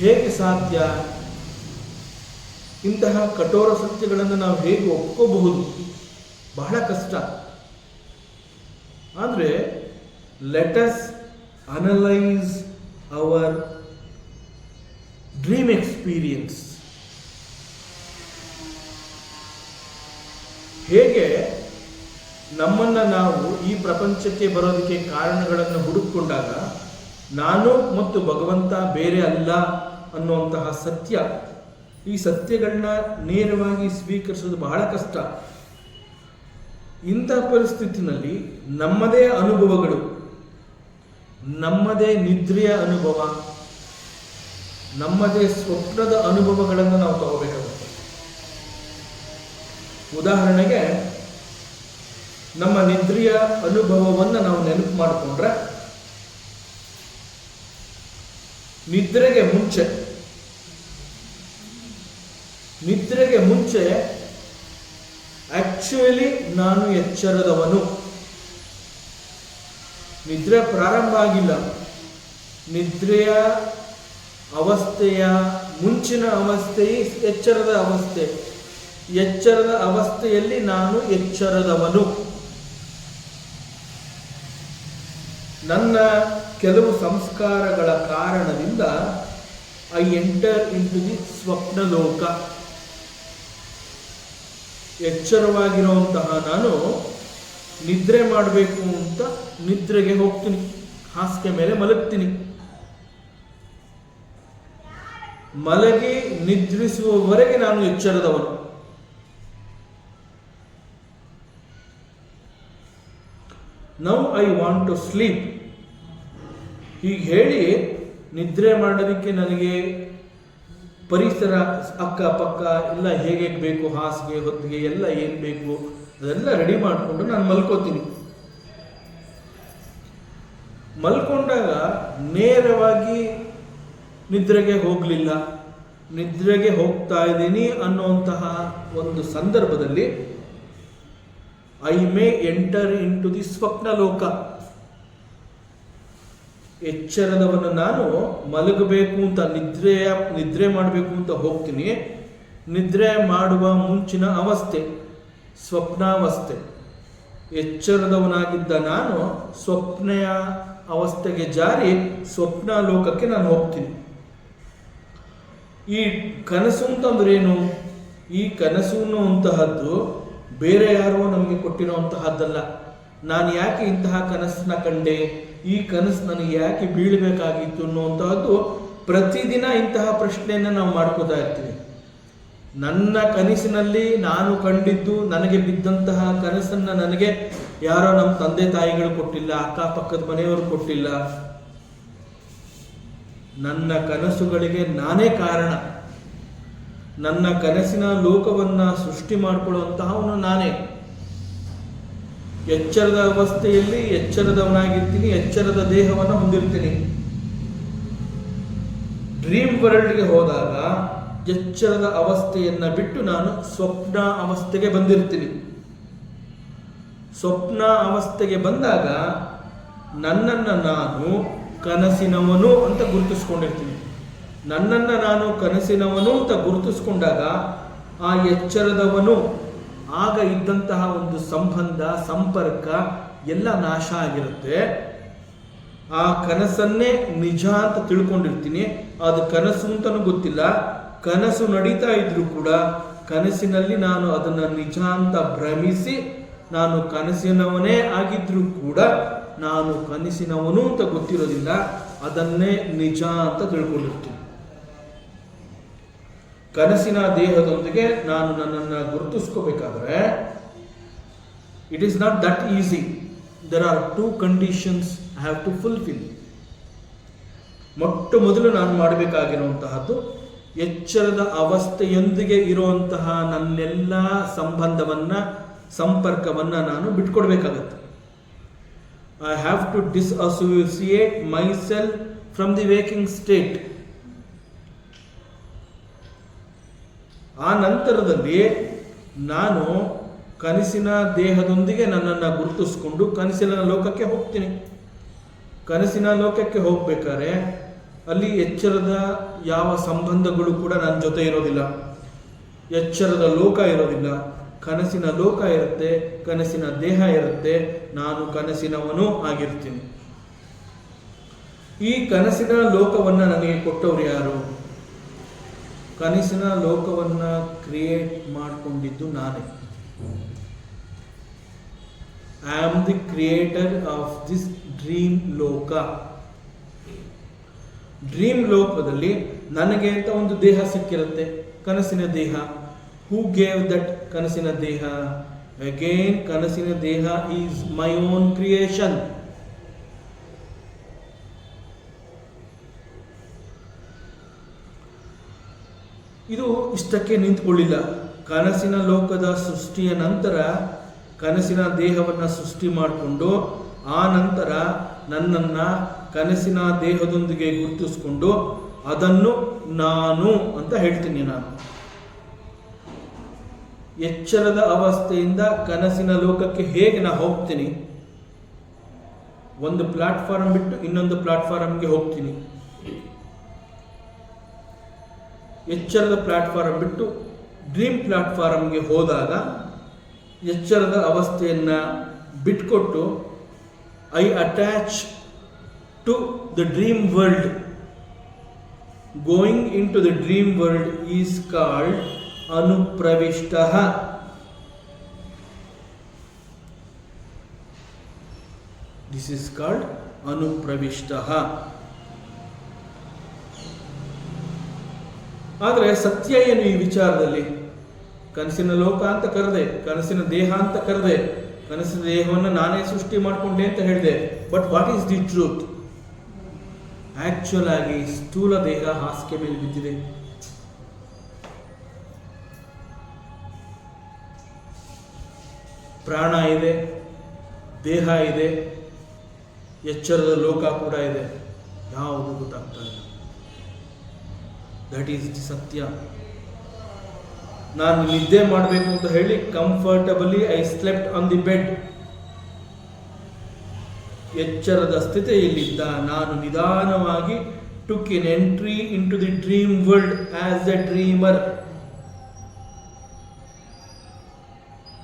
ಹೇಗೆ ಸಾಧ್ಯ? ಇಂತಹ ಕಠೋರ ಸತ್ಯಗಳನ್ನು ನಾವು ಹೇಗೆ ಒಪ್ಕೋಬಹುದು? ಬಹಳ ಕಷ್ಟ. ಆದರೆ let us analyse hour dream experience. ಹೇಗೆ ನಮ್ಮನ್ನು ನಾವು ಈ ಪ್ರಪಂಚಕ್ಕೆ ಬರೋದಕ್ಕೆ ಕಾರಣಗಳನ್ನು ಹುಡುಕಿಕೊಂಡಾಗ ನಾನು ಮತ್ತು ಭಗವಂತ ಬೇರೆ ಅಲ್ಲ ಅನ್ನುವಂತಹ ಸತ್ಯ, ಈ ಸತ್ಯಗಳನ್ನ ನೇರವಾಗಿ ಸ್ವೀಕರಿಸೋದು ಬಹಳ ಕಷ್ಟ. ಇಂಥ ಪರಿಸ್ಥಿತಿನಲ್ಲಿ ನಮ್ಮದೇ ಅನುಭವಗಳು, ನಮ್ಮದೇ ನಿದ್ರೆಯ ಅನುಭವ, ನಮ್ಮದೇ ಸ್ವಪ್ನದ ಅನುಭವಗಳನ್ನು ನಾವು ತಗೋಬೇಕಾಗುತ್ತೆ. ಉದಾಹರಣೆಗೆ, ನಮ್ಮ ನಿದ್ರೆಯ ಅನುಭವವನ್ನು ನಾವು ನೆನಪು ಮಾಡಿಕೊಂಡ್ರೆ, ನಿದ್ರೆಗೆ ಮುಂಚೆ ಆಕ್ಚುಯಲಿ ನಾನು ಎಚ್ಚರದವನು. ನಿದ್ರೆ ಪ್ರಾರಂಭ ಆಗಿಲ್ಲ, ನಿದ್ರೆಯ ಅವಸ್ಥೆಯ ಮುಂಚಿನ ಅವಸ್ಥೆಯೇ ಎಚ್ಚರದ ಅವಸ್ಥೆ. ಎಚ್ಚರದ ಅವಸ್ಥೆಯಲ್ಲಿ ನಾನು ಎಚ್ಚರದವನು. ನನ್ನ ಕೆಲವು ಸಂಸ್ಕಾರಗಳ ಕಾರಣದಿಂದ I enter into the Swapnaloka. ಎಚ್ಚರವಾಗಿರುವಂತಹ ನಾನು ನಿದ್ರೆ ಮಾಡಬೇಕು ಅಂತ ನಿದ್ರೆಗೆ ಹೋಗ್ತೀನಿ, ಹಾಸಿಗೆ ಮೇಲೆ ಮಲಗ್ತೀನಿ. ಮಲಗಿ ನಿದ್ರಿಸುವವರೆಗೆ ನಾನು ಎಚ್ಚರದವನು. Now I want to sleep. ಹೀಗೆ ಹೇಳಿ ನಿದ್ರೆ ಮಾಡೋದಕ್ಕೆ ನನಗೆ ಪರಿಸರ ಅಕ್ಕಪಕ್ಕ ಎಲ್ಲ ಹೇಗೆ ಬೇಕು, ಹಾಸಿಗೆ ಹೊತ್ತಿಗೆ ಎಲ್ಲ ಏನು ಬೇಕು ಅದೆಲ್ಲ ರೆಡಿ ಮಾಡಿಕೊಂಡು ನಾನು ಮಲ್ಕೋತೀನಿ. ಮಲ್ಕೊಂಡಾಗ ನೇರವಾಗಿ ನಿದ್ರೆಗೆ ಹೋಗಲಿಲ್ಲ, ನಿದ್ರೆಗೆ ಹೋಗ್ತಾ ಇದ್ದೀನಿ ಅನ್ನುವಂತಹ ಒಂದು ಸಂದರ್ಭದಲ್ಲಿ I may enter into the swapna loka. ಎಚ್ಚರದವನು ನಾನು ಮಲಗಬೇಕು ಅಂತ ನಿದ್ರೆ ಮಾಡಬೇಕು ಅಂತ ಹೋಗ್ತೀನಿ. ನಿದ್ರೆ ಮಾಡುವ ಮುಂಚಿನ ಅವಸ್ಥೆ ಸ್ವಪ್ನಾವಸ್ಥೆ. ಎಚ್ಚರದವನಾಗಿದ್ದ ನಾನು ಸ್ವಪ್ನೆಯ ಅವಸ್ಥೆಗೆ ಜಾರಿ ಸ್ವಪ್ನ ಲೋಕಕ್ಕೆ ನಾನು ಹೋಗ್ತೀನಿ. ಈ ಕನಸು ಅಂತಂದ್ರೇನು? ಈ ಕನಸು ಅನ್ನುವಂತಹದ್ದು ಬೇರೆ ಯಾರೋ ನಮಗೆ ಕೊಟ್ಟಿರುವಂತಹದ್ದಲ್ಲ. ನಾನು ಯಾಕೆ ಇಂತಹ ಕನಸನ್ನ ಕಂಡೆ, ಈ ಕನಸು ನನಗೆ ಯಾಕೆ ಬೀಳಬೇಕಾಗಿತ್ತು ಅನ್ನುವಂತಹದ್ದು ಪ್ರತಿದಿನ ಇಂತಹ ಪ್ರಶ್ನೆಯನ್ನು ನಾವು ಮಾಡ್ಕೋತಾ ಇರ್ತೀವಿ. ನನ್ನ ಕನಸಿನಲ್ಲಿ ನಾನು ಕಂಡಿದ್ದು, ನನಗೆ ಬಿದ್ದಂತಹ ಕನಸನ್ನು ನನಗೆ ಯಾರೋ ನಮ್ಮ ತಂದೆ ತಾಯಿಗಳು ಕೊಟ್ಟಿಲ್ಲ, ಅಕ್ಕಪಕ್ಕದ ಮನೆಯವರು ಕೊಟ್ಟಿಲ್ಲ. ನನ್ನ ಕನಸುಗಳಿಗೆ ನಾನೇ ಕಾರಣ. ನನ್ನ ಕನಸಿನ ಲೋಕವನ್ನ ಸೃಷ್ಟಿ ಮಾಡಿಕೊಳ್ಳುವಂತಹವನು ನಾನೇ. ಎಚ್ಚರದ ಅವಸ್ಥೆಯಲ್ಲಿ ಎಚ್ಚರದವನಾಗಿರ್ತೀನಿ, ಎಚ್ಚರದ ದೇಹವನ್ನು ಹೊಂದಿರ್ತೀನಿ. ಡ್ರೀಮ್ ವರ್ಲ್ಡ್ಗೆ ಹೋದಾಗ ಎಚ್ಚರದ ಅವಸ್ಥೆಯನ್ನ ಬಿಟ್ಟು ನಾನು ಸ್ವಪ್ನ ಅವಸ್ಥೆಗೆ ಬಂದಿರ್ತೀನಿ. ಸ್ವಪ್ನ ಅವಸ್ಥೆಗೆ ಬಂದಾಗ ನನ್ನನ್ನು ನಾನು ಕನಸಿನವನು ಅಂತ ಗುರುತಿಸ್ಕೊಂಡಿರ್ತೀನಿ. ನನ್ನನ್ನು ನಾನು ಕನಸಿನವನು ಅಂತ ಗುರುತಿಸ್ಕೊಂಡಾಗ ಆ ಎಚ್ಚರದವನು ಆಗ ಇದ್ದಂತಹ ಒಂದು ಸಂಬಂಧ ಸಂಪರ್ಕ ಎಲ್ಲ ನಾಶ ಆಗಿರುತ್ತೆ. ಆ ಕನಸನ್ನೇ ನಿಜ ಅಂತ ತಿಳ್ಕೊಂಡಿರ್ತೀನಿ. ಅದು ಕನಸು ಅಂತಲೂ ಗೊತ್ತಿಲ್ಲ. ಕನಸು ನಡೀತಾ ಇದ್ರೂ ಕೂಡ ಕನಸಿನಲ್ಲಿ ನಾನು ಅದನ್ನು ನಿಜ ಅಂತ ಭ್ರಮಿಸಿ, ನಾನು ಕನಸಿನವನೇ ಆಗಿದ್ರೂ ಕೂಡ ನಾನು ಕನಸಿನವನು ಅಂತ ಗೊತ್ತಿರೋದಿಲ್ಲ, ಅದನ್ನೇ ನಿಜ ಅಂತ ತಿಳ್ಕೊಂಡಿರ್ತೀನಿ. ಕನಸಿನ ದೇಹದೊಂದಿಗೆ ನಾನು ನನ್ನನ್ನು ಗುರುತಿಸ್ಕೋಬೇಕಾದ್ರೆ it is not that easy. There are 2 conditions I have to fulfil. ಮೊಟ್ಟ ಮೊದಲು ನಾನು ಮಾಡಬೇಕಾಗಿರುವಂತಹದ್ದು ಎಚ್ಚರದ ಅವಸ್ಥೆಯೊಂದಿಗೆ ಇರುವಂತಹ ನನ್ನೆಲ್ಲ ಸಂಬಂಧವನ್ನ ಸಂಪರ್ಕವನ್ನ ನಾನು ಬಿಟ್ಕೊಡ್ಬೇಕಾಗತ್ತೆ. I have to disassociate myself from the waking state. ಆ ನಂತರದಲ್ಲಿ ನಾನು ಕನಸಿನ ದೇಹದೊಂದಿಗೆ ನನ್ನನ್ನು ಗುರುತಿಸ್ಕೊಂಡು ಕನಸಿನ ಲೋಕಕ್ಕೆ ಹೋಗ್ತೀನಿ. ಕನಸಿನ ಲೋಕಕ್ಕೆ ಹೋಗ್ಬೇಕಾದ್ರೆ ಅಲ್ಲಿ ಎಚ್ಚರದ ಯಾವ ಸಂಬಂಧಗಳು ಕೂಡ ನನ್ನ ಜೊತೆ ಇರೋದಿಲ್ಲ. ಎಚ್ಚರದ ಲೋಕ ಇರೋದಿಲ್ಲ, ಕನಸಿನ ಲೋಕ ಇರುತ್ತೆ, ಕನಸಿನ ದೇಹ ಇರುತ್ತೆ, ನಾನು ಕನಸಿನವನು ಆಗಿರ್ತೀನಿ. ಈ ಕನಸಿನ ಲೋಕವನ್ನ ನನಗೆ ಕೊಟ್ಟವರು ಯಾರು? ಕನಸಿನ ಲೋಕವನ್ನ ಕ್ರಿಯೇಟ್ ಮಾಡಿಕೊಂಡಿದ್ದು ನಾನೇ. I am the creator of this dream ಲೋಕ. ಡ್ರೀಮ್ ಲೋಕದಲ್ಲಿ ನನಗೆ ಅಂತ ಒಂದು ದೇಹ ಸಿಕ್ಕಿರುತ್ತೆ, ಕನಸಿನ ದೇಹ. ಹೂ ಗೇವ್ ದಟ್ ಕನಸಿನ ದೇಹ? ಅಗೇನ್ ಕನಸಿನ ದೇಹ ಈಸ್ ಮೈ ಓನ್ ಕ್ರಿಯೇಷನ್. ಇದು ಇಷ್ಟಕ್ಕೆ ನಿಂತುಕೊಳ್ಳಿಲ್ಲ. ಕನಸಿನ ಲೋಕದ ಸೃಷ್ಟಿಯ ನಂತರ ಕನಸಿನ ದೇಹವನ್ನು ಸೃಷ್ಟಿ ಮಾಡಿಕೊಂಡು ಆ ನಂತರ ನನ್ನನ್ನು ಕನಸಿನ ದೇಹದೊಂದಿಗೆ ಗುರುತಿಸ್ಕೊಂಡು ಅದನ್ನು ನಾನು ಅಂತ ಹೇಳ್ತೀನಿ. ನಾನು ಎಚ್ಚರದ ಅವಸ್ಥೆಯಿಂದ ಕನಸಿನ ಲೋಕಕ್ಕೆ ಹೇಗೆ ನಾನು ಹೋಗ್ತೀನಿ? ಒಂದು ಪ್ಲಾಟ್ಫಾರ್ಮ್ ಬಿಟ್ಟು ಇನ್ನೊಂದು ಪ್ಲಾಟ್ಫಾರ್ಮ್ಗೆ ಹೋಗ್ತೀನಿ. ಎಚ್ಚರದ ಪ್ಲಾಟ್ಫಾರ್ಮ್ ಬಿಟ್ಟು ಡ್ರೀಮ್ ಪ್ಲಾಟ್ಫಾರ್ಮ್ಗೆ ಹೋದಾಗ ಎಚ್ಚರದ ಅವಸ್ಥೆಯನ್ನು ಬಿಟ್ಕೊಟ್ಟು I attach to the dream world. Going into the dream world is called anupravishta. This is called anupravishta. ಆದರೆ ಸತ್ಯ ಏನು ಈ ವಿಚಾರದಲ್ಲಿ? ಕನಸಿನ ಲೋಕ ಅಂತ ಕರೆದೆ, ಕನಸಿನ ದೇಹ ಅಂತ ಕರೆದೆ, ಕನಸಿನ ದೇಹವನ್ನು ನಾನೇ ಸೃಷ್ಟಿ ಮಾಡಿಕೊಂಡೆ ಅಂತ ಹೇಳಿದೆ. But what is the truth? Actual ಆಗಿ ಸ್ಥೂಲ ದೇಹ ಹಾಸಿಗೆ ಮೇಲೆ ಬಿದ್ದಿದೆ. ಪ್ರಾಣ ಇದೆ, ದೇಹ ಇದೆ, ಎಚ್ಚರದ ಲೋಕ ಕೂಡ ಇದೆ. ಯಾವುದು ಗೊತ್ತಾಗ್ತಾ ಇಲ್ಲ. ದಟ್ ಈಸ್ ದಿ ಸತ್ಯ. ನಾನು ನಿದ್ದೆ ಮಾಡಬೇಕು ಅಂತ ಹೇಳಿ comfortably I slept on the bed. ಎಚ್ಚರದ ಸ್ಥಿತಿಯಲ್ಲಿದ್ದ ನಾನು ನಿಧಾನವಾಗಿ took an entry into the dream world as a dreamer.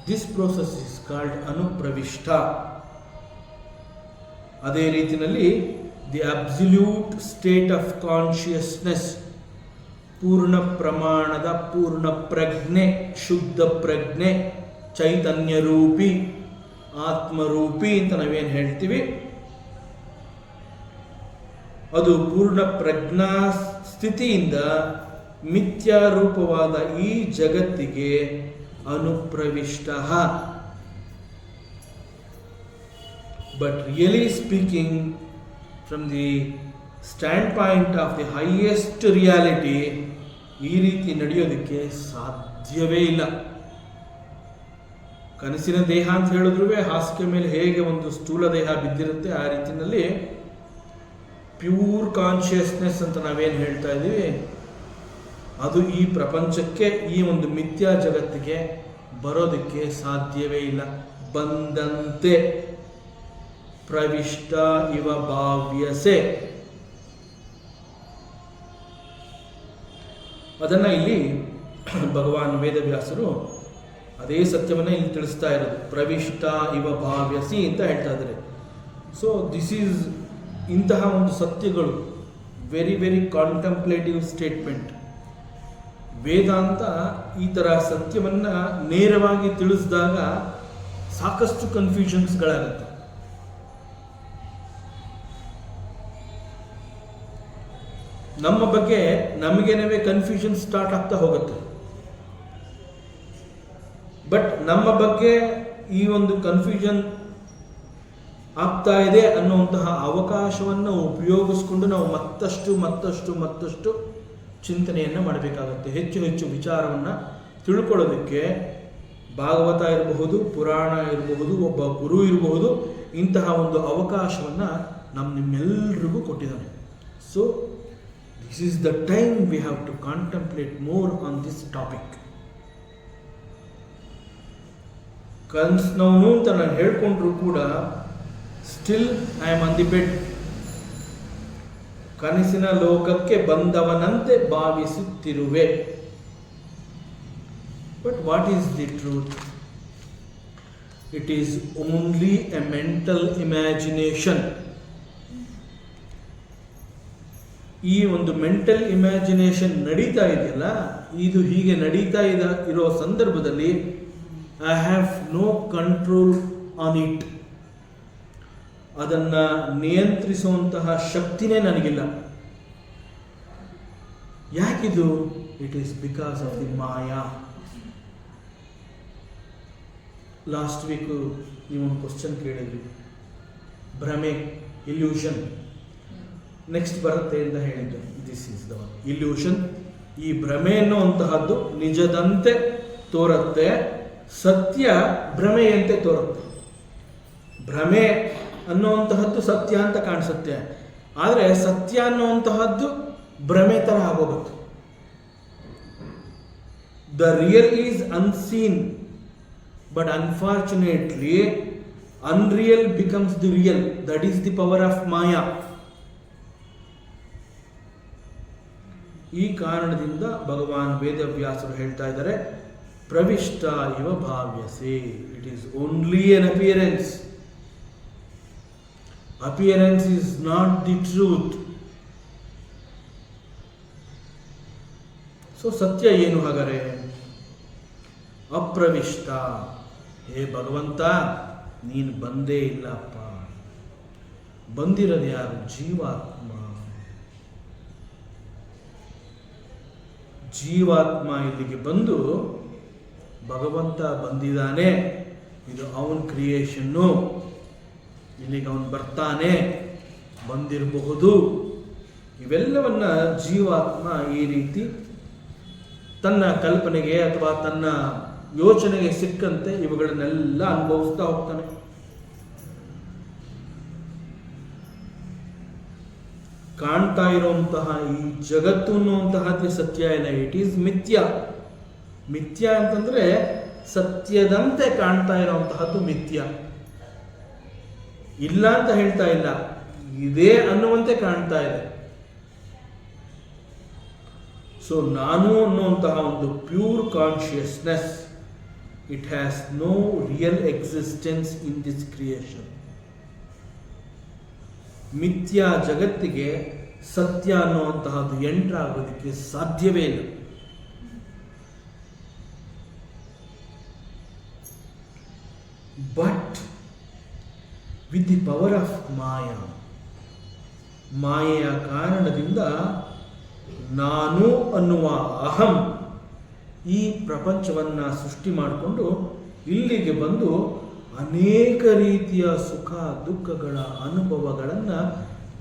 This process is called anupravishta. ಅದೇ ರೀತಿಯಲ್ಲಿ the absolute state of consciousness, ಪೂರ್ಣ ಪ್ರಮಾಣದ ಪೂರ್ಣ ಪ್ರಜ್ಞೆ, ಶುದ್ಧ ಪ್ರಜ್ಞೆ, ಚೈತನ್ಯ ರೂಪಿ, ಆತ್ಮರೂಪಿ ಅಂತ ನಾವೇನು ಹೇಳ್ತೀವಿ, ಅದು ಪೂರ್ಣ ಪ್ರಜ್ಞಾ ಸ್ಥಿತಿಯಿಂದ ಮಿಥ್ಯಾರೂಪವಾದ ಈ ಜಗತ್ತಿಗೆ ಅನುಪ್ರವಿಷ್ಟ. But really speaking, from the standpoint of the highest reality, ಈ ರೀತಿ ನಡೆಯೋದಕ್ಕೆ ಸಾಧ್ಯವೇ ಇಲ್ಲ. ಕನಸಿನ ದೇಹ ಅಂತ ಹೇಳಿದ್ರು ಹಾಸಿಗೆ ಮೇಲೆ ಹೇಗೆ ಒಂದು ಸ್ಥೂಲ ದೇಹ ಬಿದ್ದಿರುತ್ತೆ, ಆ ರೀತಿಯಲ್ಲಿ ಪ್ಯೂರ್ ಕಾನ್ಷಿಯಸ್ನೆಸ್ ಅಂತ ನಾವೇನು ಹೇಳ್ತಾ ಇದ್ದೀವಿ, ಅದು ಈ ಪ್ರಪಂಚಕ್ಕೆ, ಈ ಒಂದು ಮಿಥ್ಯಾ ಜಗತ್ತಿಗೆ ಬರೋದಕ್ಕೆ ಸಾಧ್ಯವೇ ಇಲ್ಲ. ಬಂದಂತೆ ಪ್ರವಿಷ್ಟ ಇವ ಭಾವ್ಯಸೆ, ಅದನ್ನು ಇಲ್ಲಿ ಭಗವಾನ್ ವೇದವ್ಯಾಸರು ಅದೇ ಸತ್ಯವನ್ನು ಇಲ್ಲಿ ತಿಳಿಸ್ತಾ ಇರೋದು. ಪ್ರವಿಷ್ಟ ಇವ ಭಾವ್ಯಸಿ ಅಂತ ಹೇಳ್ತಾ ಇದ್ದಾರೆ. ಸೊ ದಿಸ್ ಈಸ್, ಇಂತಹ ಒಂದು ಸತ್ಯಗಳು ವೆರಿ ವೆರಿ ಕಾಂಟಂಪ್ಲೇಟಿವ್ ಸ್ಟೇಟ್ಮೆಂಟ್. ವೇದಾಂತ ಈ ಥರ ಸತ್ಯವನ್ನು ನೇರವಾಗಿ ತಿಳಿಸಿದಾಗ ಸಾಕಷ್ಟು ಕನ್ಫ್ಯೂಷನ್ಸ್ಗಳಾಗುತ್ತೆ. ನಮ್ಮ ಬಗ್ಗೆ ನಮಗೇನವೇ ಕನ್ಫ್ಯೂಷನ್ ಸ್ಟಾರ್ಟ್ ಆಗ್ತಾ ಹೋಗುತ್ತೆ. ಬಟ್ ನಮ್ಮ ಬಗ್ಗೆ ಈ ಒಂದು ಕನ್ಫ್ಯೂಷನ್ ಆಗ್ತಾ ಇದೆ ಅನ್ನುವಂತಹ ಅವಕಾಶವನ್ನು ಉಪಯೋಗಿಸ್ಕೊಂಡು ನಾವು ಮತ್ತಷ್ಟು ಚಿಂತನೆಯನ್ನು ಮಾಡಬೇಕಾಗುತ್ತೆ. ಹೆಚ್ಚು ಹೆಚ್ಚು ವಿಚಾರವನ್ನು ತಿಳ್ಕೊಳ್ಳೋದಕ್ಕೆ ಭಾಗವತ ಇರಬಹುದು, ಪುರಾಣ ಇರಬಹುದು, ಒಬ್ಬ ಗುರು ಇರಬಹುದು, ಇಂತಹ ಒಂದು ಅವಕಾಶವನ್ನು ನಿಮ್ಮೆಲ್ಲರಿಗೂ ಕೊಟ್ಟಿದ್ದಾನೆ. So this is the time we have to contemplate more on this topic. ಕನಸಿನವನು ಅಂತ ನಾನು ಹೇಳ್ಕೊಂಡ್ರು ಕೂಡ still I am on the bed. ಕನಸಿನ ಲೋಕಕ್ಕೆ ಬಂದವನಂತೆ ಭಾವಿಸುತ್ತಿರುವೆ. But what is the truth? It is only a mental imagination. ಈ ಒಂದು ಮೆಂಟಲ್ ಇಮ್ಯಾಜಿನೇಷನ್ ನಡೀತಾ ಇದೆಯಲ್ಲ, ಇದು ಹೀಗೆ ನಡೀತಾ ಇರೋ ಸಂದರ್ಭದಲ್ಲಿ I have no control on it. ಅದನ್ನು ನಿಯಂತ್ರಿಸುವಂತಹ ಶಕ್ತಿನೇ ನನಗಿಲ್ಲ. ಯಾಕಿದು? It is because of the maya. Last week ನೀವೊಂದು ಕ್ವಶನ್ ಕೇಳಿದ್ರಿ, ಭ್ರಮೆ, ಇಲ್ಯೂಷನ್ ನೆಕ್ಸ್ಟ್ ಬರುತ್ತೆ ಅಂತ ಹೇಳಿದ್ದೆ. This is the illusion. ಈ ಭ್ರಮೆ ಅನ್ನುವಂತಹದ್ದು ನಿಜದಂತೆ ತೋರುತ್ತೆ, ಸತ್ಯ ಭ್ರಮೆಯಂತೆ ತೋರುತ್ತೆ. ಭ್ರಮೆ ಅನ್ನುವಂತಹದ್ದು ಸತ್ಯ ಅಂತ ಕಾಣಿಸುತ್ತೆ, ಆದರೆ ಸತ್ಯ ಅನ್ನುವಂತಹದ್ದು ಭ್ರಮೆ ಥರ ಆಗೋಗುತ್ತೆ. The real is unseen, but unfortunately unreal becomes the real. That is the power of maya. ಈ ಕಾರಣದಿಂದ ಭಗವಾನ್ ವೇದವ್ಯಾಸರು ಹೇಳ್ತಾ ಇದ್ದಾರೆ, ಪ್ರವಿಷ್ಟ ಇವ ಭಾವ್ಯಸೆ. It is only an appearance. Appearance is not the truth. So ಸತ್ಯ ಏನು ಹಾಗಾದರೆ? ಅಪ್ರವಿಷ್ಟ. ಹೇ ಭಗವಂತ, ನೀನು ಬಂದೇ ಇಲ್ಲಪ್ಪ. ಬಂದಿರೋದು ಯಾರು? ಜೀವಾತ್ಮ. ಜೀವಾತ್ಮ ಇಲ್ಲಿಗೆ ಬಂದು ಭಗವಂತ ಬಂದಿದ್ದಾನೆ, ಇದು ಅವನ ಕ್ರಿಯೇಷನ್ನು, ಇಲ್ಲಿಗೆ ಅವನು ಬರ್ತಾನೆ, ಬಂದಿರಬಹುದು. ಇವೆಲ್ಲವನ್ನ ಜೀವಾತ್ಮ ಈ ರೀತಿ ತನ್ನ ಕಲ್ಪನೆಗೆ ಅಥವಾ ತನ್ನ ಯೋಚನೆಗೆ ಸಿಕ್ಕಂತೆ ಇವುಗಳನ್ನೆಲ್ಲ ಅನುಭವಿಸ್ತಾ ಹೋಗ್ತಾನೆ. ಕಾಣ್ತಾ ಇರುವಂತಹ ಈ ಜಗತ್ತು ಅನ್ನುವಂತಹದ್ದೇ ಸತ್ಯ ಇಲ್ಲ. ಇಟ್ ಈಸ್ ಮಿಥ್ಯ. ಮಿಥ್ಯ ಅಂತಂದ್ರೆ ಸತ್ಯದಂತೆ ಕಾಣ್ತಾ ಇರುವಂತಹದ್ದು ಮಿಥ್ಯ. ಇಲ್ಲ ಅಂತ ಹೇಳ್ತಾ ಇಲ್ಲ, ಇದೆ ಅನ್ನುವಂತೆ ಕಾಣ್ತಾ ಇದೆ. ಸೊ ನಾನು ಅನ್ನುವಂತಹ ಒಂದು pure consciousness, it has no real existence in this creation. ಮಿಥ್ಯಾ ಜಗತ್ತಿಗೆ ಸತ್ಯ ಅನ್ನುವಂತಹದ್ದು ಎಂಟರ್ ಆಗೋದಕ್ಕೆ ಸಾಧ್ಯವೇ ಇಲ್ಲ. But with the power of maya, ಮಾಯೆಯ ಕಾರಣದಿಂದ ನಾನು ಅನ್ನುವ ಅಹಂ ಈ ಪ್ರಪಂಚವನ್ನು ಸೃಷ್ಟಿ ಮಾಡಿಕೊಂಡು ಇಲ್ಲಿಗೆ ಬಂದು ಅನೇಕ ರೀತಿಯ ಸುಖ ದುಃಖಗಳ ಅನುಭವಗಳನ್ನು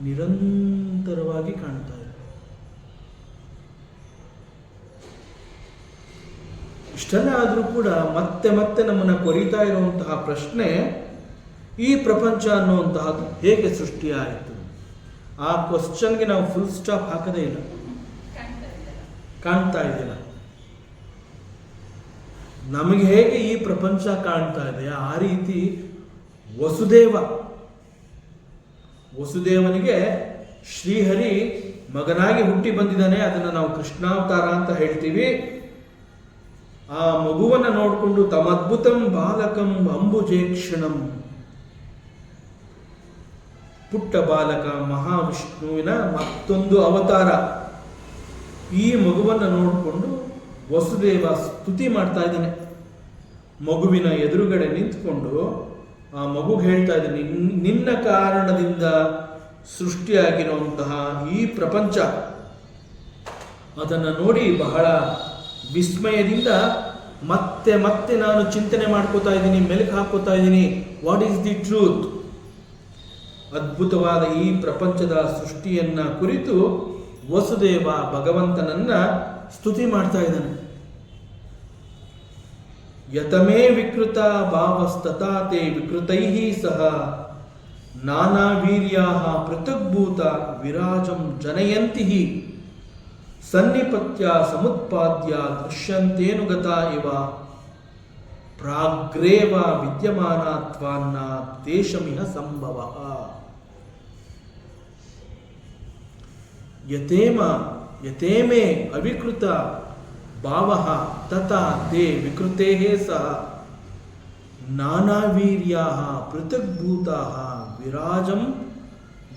ನಿರಂತರವಾಗಿ ಕಾಣ್ತಾ ಇದೆ. ಇಷ್ಟೆಲ್ಲ ಆದರೂ ಕೂಡ ಮತ್ತೆ ಮತ್ತೆ ನಮ್ಮನ್ನು ಕೊರಿತಾ ಇರುವಂತಹ ಪ್ರಶ್ನೆ, ಈ ಪ್ರಪಂಚ ಅನ್ನುವಂತಹದ್ದು ಹೇಗೆ ಸೃಷ್ಟಿಯಾಯಿತು? ಆ ಕ್ವಶನ್ಗೆ ನಾವು ಫುಲ್ ಸ್ಟಾಪ್ ಹಾಕದೇ ಇಲ್ಲ. ಕಾಣ್ತಾ ಇದೆಯಲ್ಲ, ನಮಗೆ ಹೇಗೆ ಈ ಪ್ರಪಂಚ ಕಾಣ್ತಾ ಇದೆ ಆ ರೀತಿ ವಸುದೇವನಿಗೆ ಶ್ರೀಹರಿ ಮಗನಾಗಿ ಹುಟ್ಟಿ ಬಂದಿದ್ದಾನೆ. ಅದನ್ನು ನಾವು ಕೃಷ್ಣಾವತಾರ ಅಂತ ಹೇಳ್ತೀವಿ. ಆ ಮಗುವನ್ನು ನೋಡಿಕೊಂಡು ತಮದ್ಭುತಂ ಬಾಲಕಂ ಅಂಬುಜೇಕ್ಷಣಂ, ಪುಟ್ಟ ಬಾಲಕ ಮಹಾವಿಷ್ಣುವಿನ ಮತ್ತೊಂದು ಅವತಾರ. ಈ ಮಗುವನ್ನು ನೋಡಿಕೊಂಡು ವಸುದೇವ ಸ್ತುತಿ ಮಾಡ್ತಾ ಇದ್ದಾನೆ. ಮಗುವಿನ ಎದುರುಗಡೆ ನಿಂತ್ಕೊಂಡು ಆ ಮಗುಗೆ ಹೇಳ್ತಾ ಇದ್ದಾನೆ, ನಿನ್ನ ಕಾರಣದಿಂದ ಸೃಷ್ಟಿಯಾಗಿರುವಂತಹ ಈ ಪ್ರಪಂಚ, ಅದನ್ನು ನೋಡಿ ಬಹಳ ವಿಸ್ಮಯದಿಂದ ಮತ್ತೆ ಮತ್ತೆ ನಾನು ಚಿಂತನೆ ಮಾಡ್ಕೋತಾ ಇದ್ದೀನಿ, ಮೆಲುಕು ಹಾಕೋತಾ ಇದ್ದೀನಿ. What is the truth? ಅದ್ಭುತವಾದ ಈ ಪ್ರಪಂಚದ ಸೃಷ್ಟಿಯನ್ನ ಕುರಿತು ವಸುದೇವ ಭಗವಂತನನ್ನ ಸ್ತುತಿ ಮಾಡ್ತಾ ಇದ್ದಾನೆ. ಯತಮೇ ವಿಕೃತ ಭಾವಸ್ತತಾತೆ ವಿಕೃತೈಃ ಸಹ ನಾನಾ ವೀರ್ಯಾಃ ಪೃಥಗ್ಭೂತ ವಿರಾಜಂ ಜನಯಂತಿ ಸನ್ನಿಪತ್ಯ ಸಮುತ್ಪಾದ್ಯ ದೃಶ್ಯಂತೇನುಗತ ಇವ ಪ್ರಾಗ್ರೇವ ವಿದ್ಯಮಾನತ್ವಾನ್ನ ದೇಶಮಿಹ ಸಂಭವ. ಯತೇಮೇ ಅವಿಕೃತ ಭಾವಃ ತಥಾ ತೇ ವಿಕೃತೇಃ ಸಹ ನಾನಾ ವೀರ್ಯಾಃ ಪೃಥಗ್ಭೂತಾಃ ವಿರಾಜಂ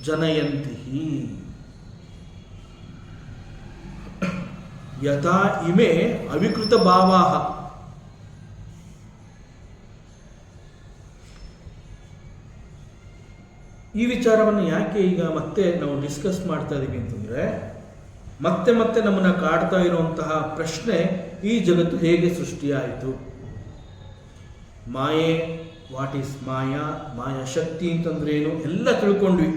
ಜನಯಂತಿ. ಯಥಾ ಇಮೇ ಅವಿಕೃತ ಭಾವಾಃ, ಈ ವಿಚಾರವನ್ನು ಯಾಕೆ ಈಗ ಮತ್ತೆ ನಾವು ಡಿಸ್ಕಸ್ ಮಾಡ್ತಾ ಇದ್ದೀವಿ ಅಂತಂದ್ರೆ, ಮತ್ತೆ ಮತ್ತೆ ನಮ್ಮನ್ನ ಕಾಡ್ತಾ ಇರುವಂತಹ ಪ್ರಶ್ನೆ, ಈ ಜಗತ್ತು ಹೇಗೆ ಸೃಷ್ಟಿಯಾಯಿತು? ಮಾಯೆ, ವಾಟ್ ಈಸ್ ಮಾಯಾ, ಮಾಯಾ ಶಕ್ತಿ ಅಂತಂದ್ರೆ ಏನು ಎಲ್ಲ ತಿಳ್ಕೊಂಡ್ವಿ.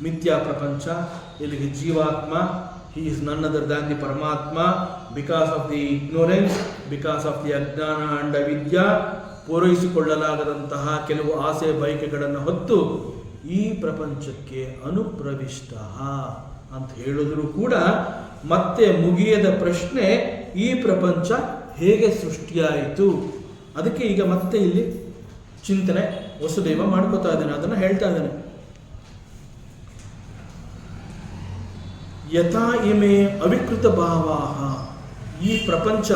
ಮಿಥ್ಯಾ ಪ್ರಪಂಚ, ಇಲ್ಲಿಗೆ ಜೀವಾತ್ಮ, he is none other than the ಪರಮಾತ್ಮ. Because of the ignorance, because of the ಅಜ್ಞಾನ ಅಂಡ್ ಅವಿದ್ಯಾ, ಪೂರೈಸಿಕೊಳ್ಳಲಾಗದಂತಹ ಕೆಲವು ಆಸೆ ಬಯಕೆಗಳನ್ನು ಹೊತ್ತು ಈ ಪ್ರಪಂಚಕ್ಕೆ ಅನುಪ್ರವಿಷ್ಟ ಅಂತ ಹೇಳಿದ್ರು ಕೂಡ ಮತ್ತೆ ಮುಗಿಯದ ಪ್ರಶ್ನೆ, ಈ ಪ್ರಪಂಚ ಹೇಗೆ ಸೃಷ್ಟಿಯಾಯಿತು? ಅದಕ್ಕೆ ಈಗ ಮತ್ತೆ ಇಲ್ಲಿ ಚಿಂತನೆ ವಸುದೇವ ಮಾಡ್ಕೋತಾ ಇದ್ದಾನೆ, ಅದನ್ನು ಹೇಳ್ತಾ ಇದ್ದಾನೆ. ಯಥಾ ಇಮೇ ಅವಿಕೃತ ಭಾವಾಹ, ಈ ಪ್ರಪಂಚ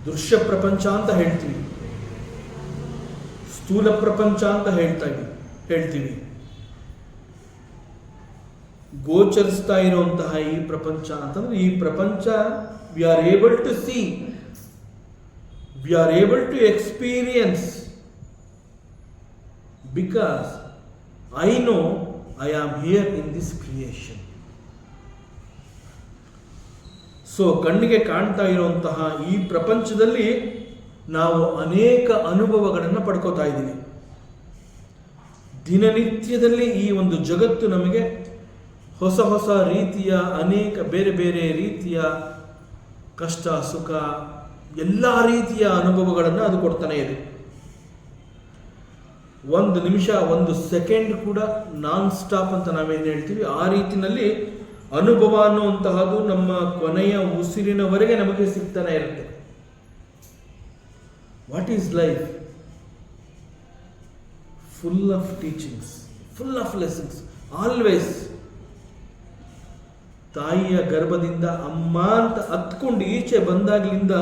ದೃಶ್ಯ ಪ್ರಪಂಚ ಅಂತ ಹೇಳ್ತೀವಿ, ಸ್ಥೂಲ ಪ್ರಪಂಚ ಅಂತ ಹೇಳ್ತೀವಿ. ಗೋಚರಿಸ್ತಾ ಇರುವಂತಹ ಈ ಪ್ರಪಂಚ ಅಂತಂದ್ರೆ, ಈ ಪ್ರಪಂಚ we are able to see, we are able to experience, because I know I am here in this creation. So ಕಣ್ಣಿಗೆ ಕಾಣ್ತಾ ಇರುವಂತಹ ಈ ಪ್ರಪಂಚದಲ್ಲಿ ನಾವು ಅನೇಕ ಅನುಭವಗಳನ್ನು ಪಡ್ಕೋತಾ ಇದ್ದೀವಿ. ದಿನನಿತ್ಯದಲ್ಲಿ ಈ ಒಂದು ಜಗತ್ತು ನಮಗೆ ಹೊಸ ಹೊಸ ರೀತಿಯ ಅನೇಕ ಬೇರೆ ಬೇರೆ ರೀತಿಯ ಕಷ್ಟ ಸುಖ ಎಲ್ಲ ರೀತಿಯ ಅನುಭವಗಳನ್ನು ಅದು ಕೊಡ್ತಾನೆ ಇದೆ. ಒಂದು ನಿಮಿಷ, ಒಂದು ಸೆಕೆಂಡ್ ಕೂಡ ನಾನ್ ಸ್ಟಾಪ್ ಅಂತ ನಾವೇನು ಹೇಳ್ತೀವಿ, ಆ ರೀತಿಯಲ್ಲಿ ಅನುಭವ ಅನ್ನುವಂತಹದ್ದು ನಮ್ಮ ಕೊನೆಯ ಉಸಿರಿನವರೆಗೆ ನಮಗೆ ಸಿಗ್ತಾನೆ ಇರುತ್ತೆ. What is life? Full of teachings, full of lessons, always. ತಾಯಿಯ ಗರ್ಭದಿಂದ ಅಮ್ಮ ಅಂತ ಹತ್ಕೊಂಡು ಈಚೆ ಬಂದಾಗ್ಲಿಂದ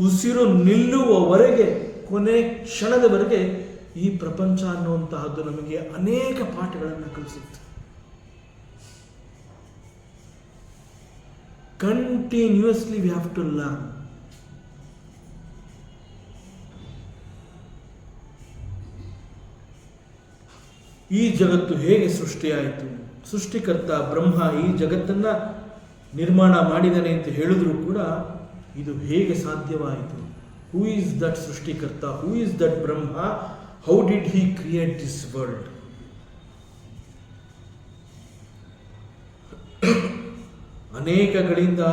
ಉಸಿರು ನಿಲ್ಲುವವರೆಗೆ, ಕೊನೆ ಕ್ಷಣದವರೆಗೆ ಈ ಪ್ರಪಂಚ ಅನ್ನುವಂತಹದ್ದು ನಮಗೆ ಅನೇಕ ಪಾಠಗಳನ್ನು ಕಲಿಸುತ್ತೆ. Continuously we have to learn. ಈ ಜಗತ್ತು ಹೇಗೆ ಸೃಷ್ಟಿಯಾಯಿತು? ಸೃಷ್ಟಿಕರ್ತ ಬ್ರಹ್ಮ ಈ ಜಗತ್ತನ್ನ ನಿರ್ಮಾಣ ಮಾಡಿದ್ದಾನೆ ಅಂತ ಹೇಳಿದ್ರು ಕೂಡ ಇದು ಹೇಗೆ ಸಾಧ್ಯವಾಯಿತು? ಹೂ is that srishtikarta? Who is that Brahma? How did he create this world? ಅನೇಕಗಳಿಂದ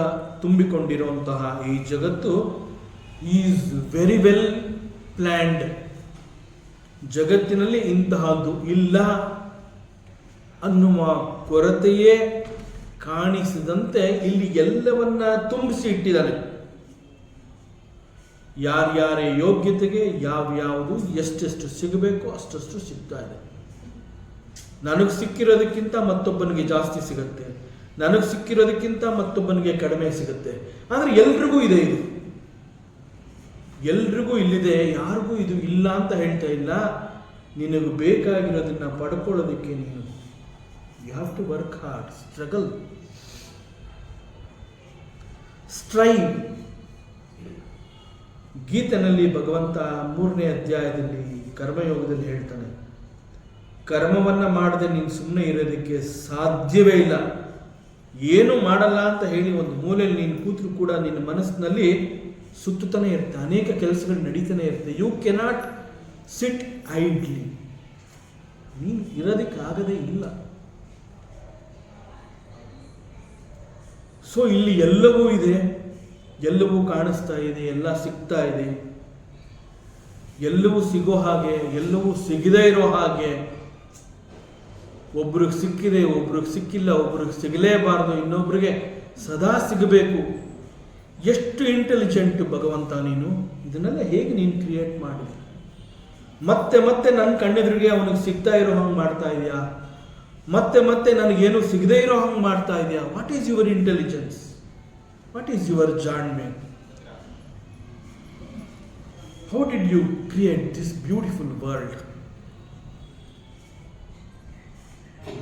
ತುಂಬಿಕೊಂಡಿರುವಂತಹ ಈ ಜಗತ್ತು ಈಸ್ ವೆರಿ ವೆಲ್ ಪ್ಲ್ಯಾನ್ಡ್. ಜಗತ್ತಿನಲ್ಲಿ ಇಂತಹದ್ದು ಇಲ್ಲ ಅನ್ನುವ ಕೊರತೆಯೇ ಕಾಣಿಸಿದಂತೆ ಇಲ್ಲಿ ಎಲ್ಲವನ್ನ ತುಂಬಿಸಿ ಇಟ್ಟಿದ್ದಾನೆ. ಯಾರ್ಯಾರೇ ಯೋಗ್ಯತೆಗೆ ಯಾವ್ಯಾವುದು ಎಷ್ಟೆಷ್ಟು ಸಿಗಬೇಕು ಅಷ್ಟಷ್ಟು ಸಿಗ್ತಾ ಇದೆ. ನನಗೆ ಸಿಕ್ಕಿರೋದಕ್ಕಿಂತ ಮತ್ತೊಬ್ಬನಿಗೆ ಜಾಸ್ತಿ ಸಿಗುತ್ತೆ, ನನಗೆ ಸಿಕ್ಕಿರೋದಕ್ಕಿಂತ ಮತ್ತೊಬ್ಬನಿಗೆ ಕಡಿಮೆ ಸಿಗುತ್ತೆ. ಆದರೆ ಎಲ್ರಿಗೂ ಇದೆ, ಇದು ಎಲ್ರಿಗೂ ಇಲ್ಲಿದೆ, ಯಾರಿಗೂ ಇದು ಇಲ್ಲ ಅಂತ ಹೇಳ್ತಾ ಇಲ್ಲ. ನಿನಗೆ ಬೇಕಾಗಿರೋದನ್ನ ಪಡ್ಕೊಳ್ಳೋದಕ್ಕೆ ನೀನು you have to work hard, struggle, strive. ಗೀತೆನಲ್ಲಿ ಭಗವಂತ 3ನೇ ಅಧ್ಯಾಯದಲ್ಲಿ ಕರ್ಮಯೋಗದಲ್ಲಿ ಹೇಳ್ತಾನೆ, ಕರ್ಮವನ್ನ ಮಾಡದೆ ನೀನು ಸುಮ್ಮನೆ ಇರೋದಕ್ಕೆ ಸಾಧ್ಯವೇ ಇಲ್ಲ. ಏನು ಮಾಡಲ್ಲ ಅಂತ ಹೇಳಿ ಒಂದು ಮೂಲೆಯಲ್ಲಿ ನೀನು ಕೂತ್ರು ಕೂಡ ನಿನ್ನ ಮನಸ್ಸಿನಲ್ಲಿ ಸುತ್ತುತ್ತಾನೆ ಇರುತ್ತೆ, ಅನೇಕ ಕೆಲಸಗಳು ನಡೀತಾನೆ ಇರುತ್ತೆ. You cannot sit ಐಡ್ಲಿ. ನೀನು ಇರೋದಕ್ಕಾಗದೇ ಇಲ್ಲ. ಸೊ ಇಲ್ಲಿ ಎಲ್ಲವೂ ಇದೆ, ಎಲ್ಲವೂ ಕಾಣಿಸ್ತಾ ಇದೆ, ಎಲ್ಲ ಸಿಗ್ತಾ ಇದೆ. ಎಲ್ಲವೂ ಸಿಗೋ ಹಾಗೆ, ಎಲ್ಲವೂ ಸಿಗದೇ ಇರೋ ಹಾಗೆ. ಒಬ್ರಿಗೆ ಸಿಕ್ಕಿದೆ, ಒಬ್ರಿಗೆ ಸಿಕ್ಕಿಲ್ಲ, ಒಬ್ರಿಗೆ ಸಿಗಲೇಬಾರದು, ಇನ್ನೊಬ್ರಿಗೆ ಸದಾ ಸಿಗಬೇಕು. ಎಷ್ಟು ಇಂಟೆಲಿಜೆಂಟ್ ಭಗವಂತ ನೀನು! ಇದನ್ನೆಲ್ಲ ಹೇಗೆ ನೀನು ಕ್ರಿಯೇಟ್ ಮಾಡಿದೆ? ಮತ್ತೆ ಮತ್ತೆ ನನ್ನ ಕಣ್ಣೆದುರಿಗೆ ಅವನಿಗೆ ಸಿಗ್ತಾ ಇರೋ ಹಂಗೆ ಮಾಡ್ತಾ ಇದೆಯಾ? ಮತ್ತೆ ಮತ್ತೆ ನನಗೇನು ಸಿಗದೇ ಇರೋ ಹಂಗೆ ಮಾಡ್ತಾ ಇದೆಯಾ? What is your intelligence? What is your jaanme? How did you create this beautiful world?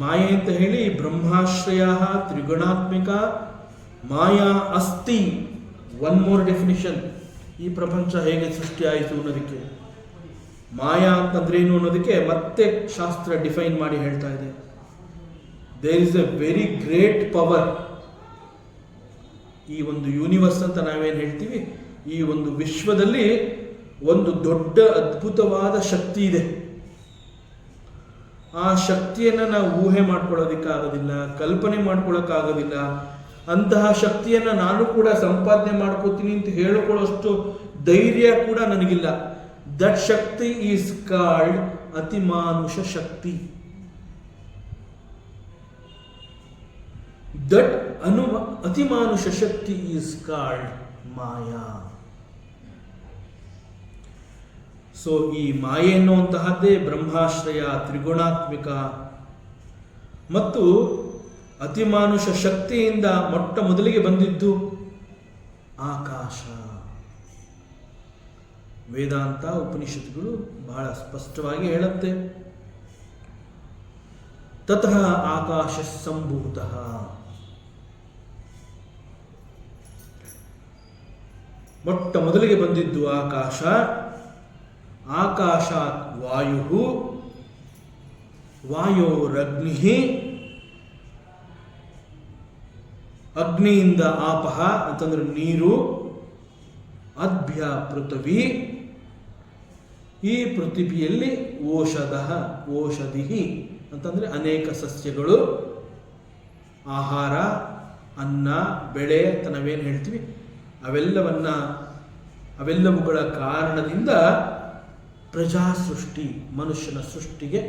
ಮಾಯೆ ಅಂತ ಹೇಳಿ ಬ್ರಹ್ಮಾಶ್ರಯ ತ್ರಿಗುಣಾತ್ಮಿಕ ಮಾಯಾ ಅಸ್ತಿ. ಒನ್ ಮೋರ್ ಡೆಫಿನಿಷನ್, ಈ ಪ್ರಪಂಚ ಹೇಗೆ ಸೃಷ್ಟಿಯಾಯಿತು ಅನ್ನೋದಕ್ಕೆ. ಮಾಯಾ ಅಂತಂದ್ರೆ ಏನು ಅನ್ನೋದಕ್ಕೆ ಮತ್ತೆ ಶಾಸ್ತ್ರ ಡಿಫೈನ್ ಮಾಡಿ ಹೇಳ್ತಾ ಇದೆ. There is a very great power. ಈ ಒಂದು ಯೂನಿವರ್ಸ್ ಅಂತ ನಾವೇನು ಹೇಳ್ತೀವಿ, ಈ ಒಂದು ವಿಶ್ವದಲ್ಲಿ ಒಂದು ದೊಡ್ಡ ಅದ್ಭುತವಾದ ಶಕ್ತಿ ಇದೆ. ಆ ಶಕ್ತಿಯನ್ನು ನಾವು ಊಹೆ ಮಾಡ್ಕೊಳ್ಳೋದಕ್ಕಾಗೋದಿಲ್ಲ, ಕಲ್ಪನೆ ಮಾಡ್ಕೊಳ್ಳೋಕ್ಕಾಗೋದಿಲ್ಲ. ಅಂತಹ ಶಕ್ತಿಯನ್ನು ನಾನು ಕೂಡ ಸಂಪಾದನೆ ಮಾಡ್ಕೋತೀನಿ ಅಂತ ಹೇಳಿಕೊಳ್ಳೋಷ್ಟು ಧೈರ್ಯ ಕೂಡ ನನಗಿಲ್ಲ. That shakti is called atimanusha shakti. That atimanusha shakti is called maya. So ಈ ಮಾಯೆ ಎನ್ನುವಂತಹದ್ದೇ ಬ್ರಹ್ಮಾಶ್ರಯ, ತ್ರಿಗುಣಾತ್ಮಿಕ ಮತ್ತು ಅತಿಮಾನುಷ ಶಕ್ತಿಯಿಂದ ಮೊಟ್ಟ ಮೊದಲಿಗೆ ಬಂದಿದ್ದು ಆಕಾಶ. ವೇದಾಂತ ಉಪನಿಷತ್ತುಗಳು ಬಹಳ ಸ್ಪಷ್ಟವಾಗಿ ಹೇಳುತ್ತೆ, ತತಃ ಆಕಾಶ ಸಂಭೂತಃ. ಮೊಟ್ಟ ಮೊದಲಿಗೆ ಬಂದಿದ್ದು ಆಕಾಶ. ಆಕಾಶಾತ್ ವಾಯು, ವಾಯೋರಗ್ನಿ, ಅಗ್ನಿಯಿಂದ ಆಪಹ ಅಂತಂದ್ರೆ ನೀರು, ಅದ್ಭ್ಯ ಪೃಥ್ವಿ, ಈ ಪೃಥ್ವಿಯಲ್ಲಿ ಓಷಧ, ಓಷಧಿ ಅಂತಂದ್ರೆ ಅನೇಕ ಸಸ್ಯಗಳು, ಆಹಾರ, ಅನ್ನ, ಬೆಳೆ ಅಂತ ನಾವೇನು ಹೇಳ್ತೀವಿ, ಅವೆಲ್ಲವುಗಳ ಕಾರಣದಿಂದ ಪ್ರಜಾ ಸೃಷ್ಟಿ, ಮನುಷ್ಯನ ಸೃಷ್ಟಿಗೆ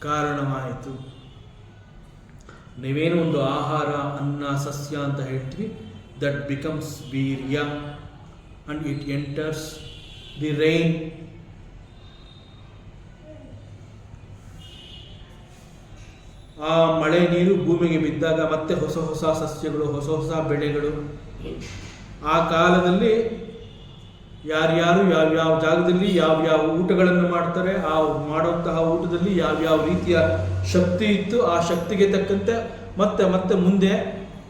ಕಾರಣವಾಯಿತು. ನೀವೇನು ಒಂದು ಆಹಾರ, ಅನ್ನ, ಸಸ್ಯ ಅಂತ ಹೇಳ್ತೀವಿ, that becomes urea and it enters the rain. ಆ ಮಳೆ ನೀರು ಭೂಮಿಗೆ ಬಿದ್ದಾಗ ಮತ್ತೆ ಹೊಸ ಹೊಸ ಸಸ್ಯಗಳು, ಹೊಸ ಹೊಸ ಬೆಳೆಗಳು. ಆ ಕಾಲದಲ್ಲಿ ಯಾರ್ಯಾರು ಯಾವ್ಯಾವ ಜಾಗದಲ್ಲಿ ಯಾವ್ಯಾವ ಊಟಗಳನ್ನು ಮಾಡ್ತಾರೆ, ಆ ಮಾಡುವಂತಹ ಊಟದಲ್ಲಿ ಯಾವ್ಯಾವ ರೀತಿಯ ಶಕ್ತಿ ಇತ್ತು, ಆ ಶಕ್ತಿಗೆ ತಕ್ಕಂತೆ ಮತ್ತೆ ಮತ್ತೆ ಮುಂದೆ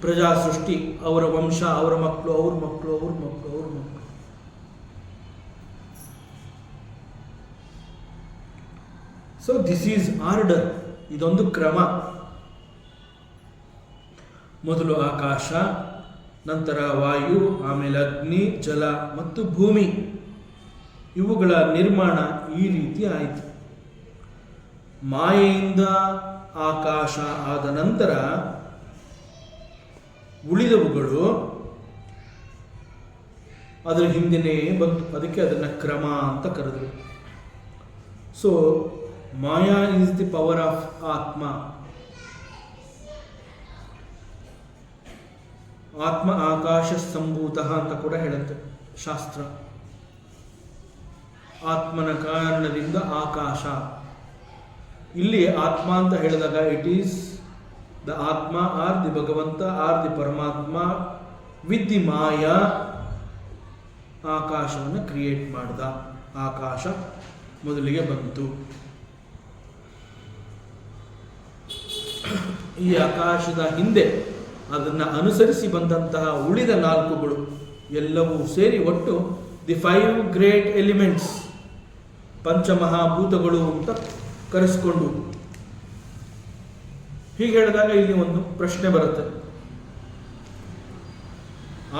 ಪ್ರಜಾ ಸೃಷ್ಟಿ, ಅವರ ವಂಶ, ಅವರ ಮಕ್ಕಳು, ಅವ್ರ ಮಕ್ಕಳು, ಅವ್ರ ಮಕ್ಕಳು, ಅವ್ರ ಮಕ್ಕಳು. So this is order. ಇದೊಂದು ಕ್ರಮ. ಮೊದಲು ಆಕಾಶ, ನಂತರ ವಾಯು, ಆಮೇಲೆ ಅಗ್ನಿ, ಜಲ ಮತ್ತು ಭೂಮಿ. ಇವುಗಳ ನಿರ್ಮಾಣ ಈ ರೀತಿ ಆಯಿತು. ಮಾಯೆಯಿಂದ ಆಕಾಶ ಆದ ನಂತರ ಉಳಿದವುಗಳು ಅದರ ಹಿಂದಿನೇ ಬಂತು. ಅದಕ್ಕೆ ಅದನ್ನು ಕ್ರಮ ಅಂತ ಕರೆದರು. So maya is the power of ಆತ್ಮ. ಆತ್ಮ ಆಕಾಶ ಸಂಭೂತ ಅಂತ ಕೂಡ ಹೇಳುತ್ತೆ ಶಾಸ್ತ್ರ. ಆತ್ಮನ ಕಾರಣದಿಂದ ಆಕಾಶ. ಇಲ್ಲಿ ಆತ್ಮ ಅಂತ ಹೇಳಿದಾಗ ಇಟ್ ಈಸ್ ದ ಆತ್ಮ ಆರ್ ದಿ ಭಗವಂತ ಆರ್ ದಿ ಪರಮಾತ್ಮ ವಿತ್ ದಿ ಮಾಯಾ ಆಕಾಶವನ್ನು ಕ್ರಿಯೇಟ್ ಮಾಡಿದ. ಆಕಾಶ ಮೊದಲಿಗೆ ಬಂತು. ಈ ಆಕಾಶದ ಹಿಂದೆ ಅದನ್ನು ಅನುಸರಿಸಿ ಬಂದಂತಹ ಉಳಿದ ನಾಲ್ಕುಗಳು ಎಲ್ಲವೂ ಸೇರಿ ಒಟ್ಟು ದಿ 5 ಗ್ರೇಟ್ ಎಲಿಮೆಂಟ್ಸ್, ಪಂಚಮಹಾಭೂತಗಳು ಅಂತ ಕರೆಸಿಕೊಂಡು. ಹೀಗೆ ಹೇಳಿದಾಗ ಇಲ್ಲಿ ಒಂದು ಪ್ರಶ್ನೆ ಬರುತ್ತೆ.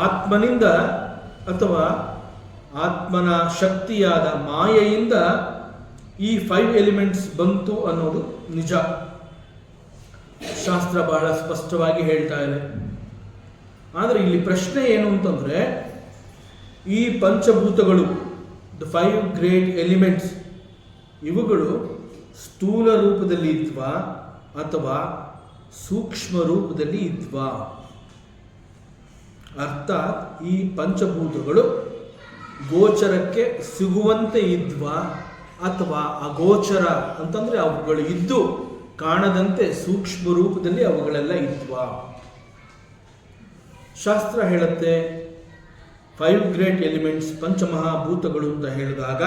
ಆತ್ಮನಿಂದ ಅಥವಾ ಆತ್ಮನ ಶಕ್ತಿಯಾದ ಮಾಯೆಯಿಂದ ಈ 5 ಎಲಿಮೆಂಟ್ಸ್ ಬಂತು ಅನ್ನೋದು ನಿಜ. ಶಾಸ್ತ್ರ ಬಹಳ ಸ್ಪಷ್ಟವಾಗಿ ಹೇಳ್ತಾ ಇದೆ. ಆದರೆ ಇಲ್ಲಿ ಪ್ರಶ್ನೆ ಏನು ಅಂತಂದ್ರೆ, ಈ ಪಂಚಭೂತಗಳು, ದ 5 ಗ್ರೇಟ್ ಎಲಿಮೆಂಟ್ಸ್, ಇವುಗಳು ಸ್ಥೂಲ ರೂಪದಲ್ಲಿ ಇದ್ವಾ ಅಥವಾ ಸೂಕ್ಷ್ಮ ರೂಪದಲ್ಲಿ ಇದ್ವಾ? ಅರ್ಥಾತ್ ಈ ಪಂಚಭೂತಗಳು ಗೋಚರಕ್ಕೆ ಸಿಗುವಂತೆ ಇದ್ವಾ ಅಥವಾ ಅಗೋಚರ ಅಂತಂದ್ರೆ ಅವುಗಳು ಇದ್ದು ಕಾಣದಂತೆ ಸೂಕ್ಷ್ಮ ರೂಪದಲ್ಲಿ ಅವುಗಳೆಲ್ಲ ಇದ್ವಾ? ಶಾಸ್ತ್ರ ಹೇಳುತ್ತೆ 5 ಗ್ರೇಟ್ ಎಲಿಮೆಂಟ್ಸ್, ಪಂಚಮಹಾಭೂತಗಳು ಅಂತ ಹೇಳಿದಾಗ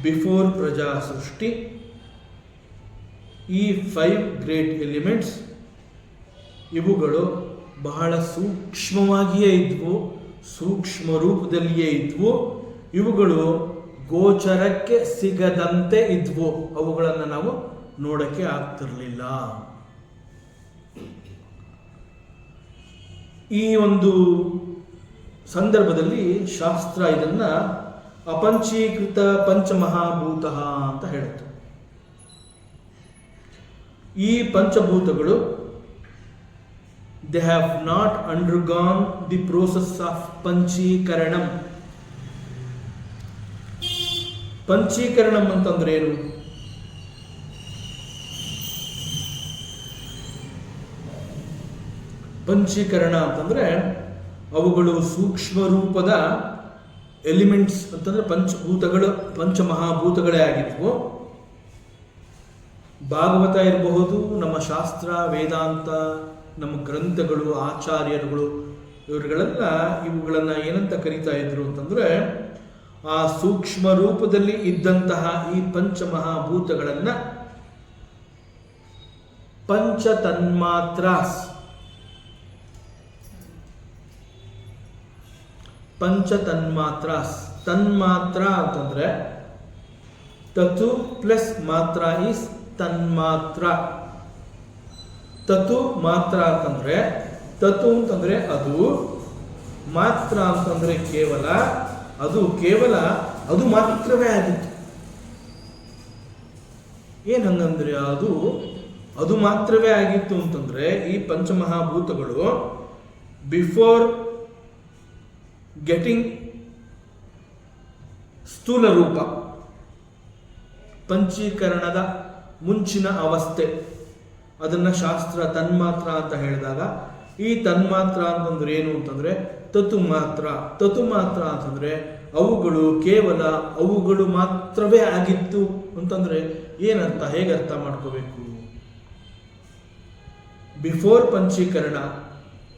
ಬಿಫೋರ್ ಪ್ರಜಾ ಸೃಷ್ಟಿ ಈ 5 ಗ್ರೇಟ್ ಎಲಿಮೆಂಟ್ಸ್ ಇವುಗಳು ಬಹಳ ಸೂಕ್ಷ್ಮವಾಗಿಯೇ ಇದ್ವು, ಸೂಕ್ಷ್ಮ ರೂಪದಲ್ಲಿಯೇ ಇದ್ವು. ಇವುಗಳು ಗೋಚರಕ್ಕೆ ಸಿಗದಂತೆ ಇದ್ವು. ಅವುಗಳನ್ನು ನಾವು ನೋಡಕ್ಕೆ ಆಗ್ತಿರಲಿಲ್ಲ. ಈ ಒಂದು ಸಂದರ್ಭದಲ್ಲಿ ಶಾಸ್ತ್ರ ಇದನ್ನ ಅಪಂಚೀಕೃತ ಪಂಚಮಹಾಭೂತ ಅಂತ ಹೇಳುತ್ತೆ. ಈ ಪಂಚಭೂತಗಳು they have not undergone the process of panchikaranam. ಪಂಚೀಕರಣಂ ಅಂತಂದ್ರೆ ಏನು? ಪಂಚೀಕರಣ ಅಂತಂದ್ರೆ ಅವುಗಳು ಸೂಕ್ಷ್ಮ ರೂಪದ ಎಲಿಮೆಂಟ್ಸ್ ಅಂತಂದ್ರೆ ಪಂಚಭೂತಗಳು, ಪಂಚಮಹಾಭೂತಗಳೇ ಆಗಿದ್ವು. ಭಾಗವತ ಇರಬಹುದು, ನಮ್ಮ ಶಾಸ್ತ್ರ, ವೇದಾಂತ, ನಮ್ಮ ಗ್ರಂಥಗಳು, ಆಚಾರ್ಯರುಗಳು, ಇವರುಗಳೆಲ್ಲ ಇವುಗಳನ್ನ ಏನಂತ ಕರೀತಾ ಇದ್ರು ಅಂತಂದ್ರೆ, ಆ ಸೂಕ್ಷ್ಮ ರೂಪದಲ್ಲಿ ಇದ್ದಂತಹ ಈ ಪಂಚಮಹಾಭೂತಗಳನ್ನ ಪಂಚತನ್ಮಾತ್ರಾಸ್. ಪಂಚತನ್ಮಾತ್ರಾಸ್. ತನ್ಮಾತ್ರ ಅಂತಂದ್ರೆ ತತು ಪ್ಲಸ್ ಮಾತ್ರ ಈಸ್ ತನ್ಮಾತ್ರ. ತತು ಮಾತ್ರ ಅಂತಂದ್ರೆ, ತತು ಅಂತಂದ್ರೆ ಅದು, ಮಾತ್ರ ಅಂತಂದ್ರೆ ಕೇವಲ, ಅದು ಕೇವಲ ಅದು ಮಾತ್ರವೇ ಆಗಿತ್ತು. ಏನಂಗಂದ್ರೆ ಅದು ಮಾತ್ರವೇ ಆಗಿತ್ತು ಅಂತಂದ್ರೆ ಈ ಪಂಚಮಹಾಭೂತಗಳು ಬಿಫೋರ್ ಗೆಟಿಂಗ್ ಸ್ಥೂಲ ರೂಪ, ಪಂಚೀಕರಣದ ಮುಂಚಿನ ಅವಸ್ಥೆ, ಅದನ್ನು ಶಾಸ್ತ್ರ ತನ್ಮಾತ್ರ ಅಂತ ಹೇಳಿದಾಗ, ಈ ತನ್ಮಾತ್ರ ಅಂತಂದ್ರೆ ಏನು ಅಂತಂದ್ರೆ ತತು ಮಾತ್ರ. ತತು ಮಾತ್ರ ಅಂತಂದ್ರೆ ಅವುಗಳು ಕೇವಲ ಅವುಗಳು ಮಾತ್ರವೇ ಆಗಿತ್ತು ಅಂತಂದ್ರೆ ಏನರ್ಥ, ಹೇಗೆ ಅರ್ಥ ಮಾಡ್ಕೋಬೇಕು? ಬಿಫೋರ್ ಪಂಚೀಕರಣ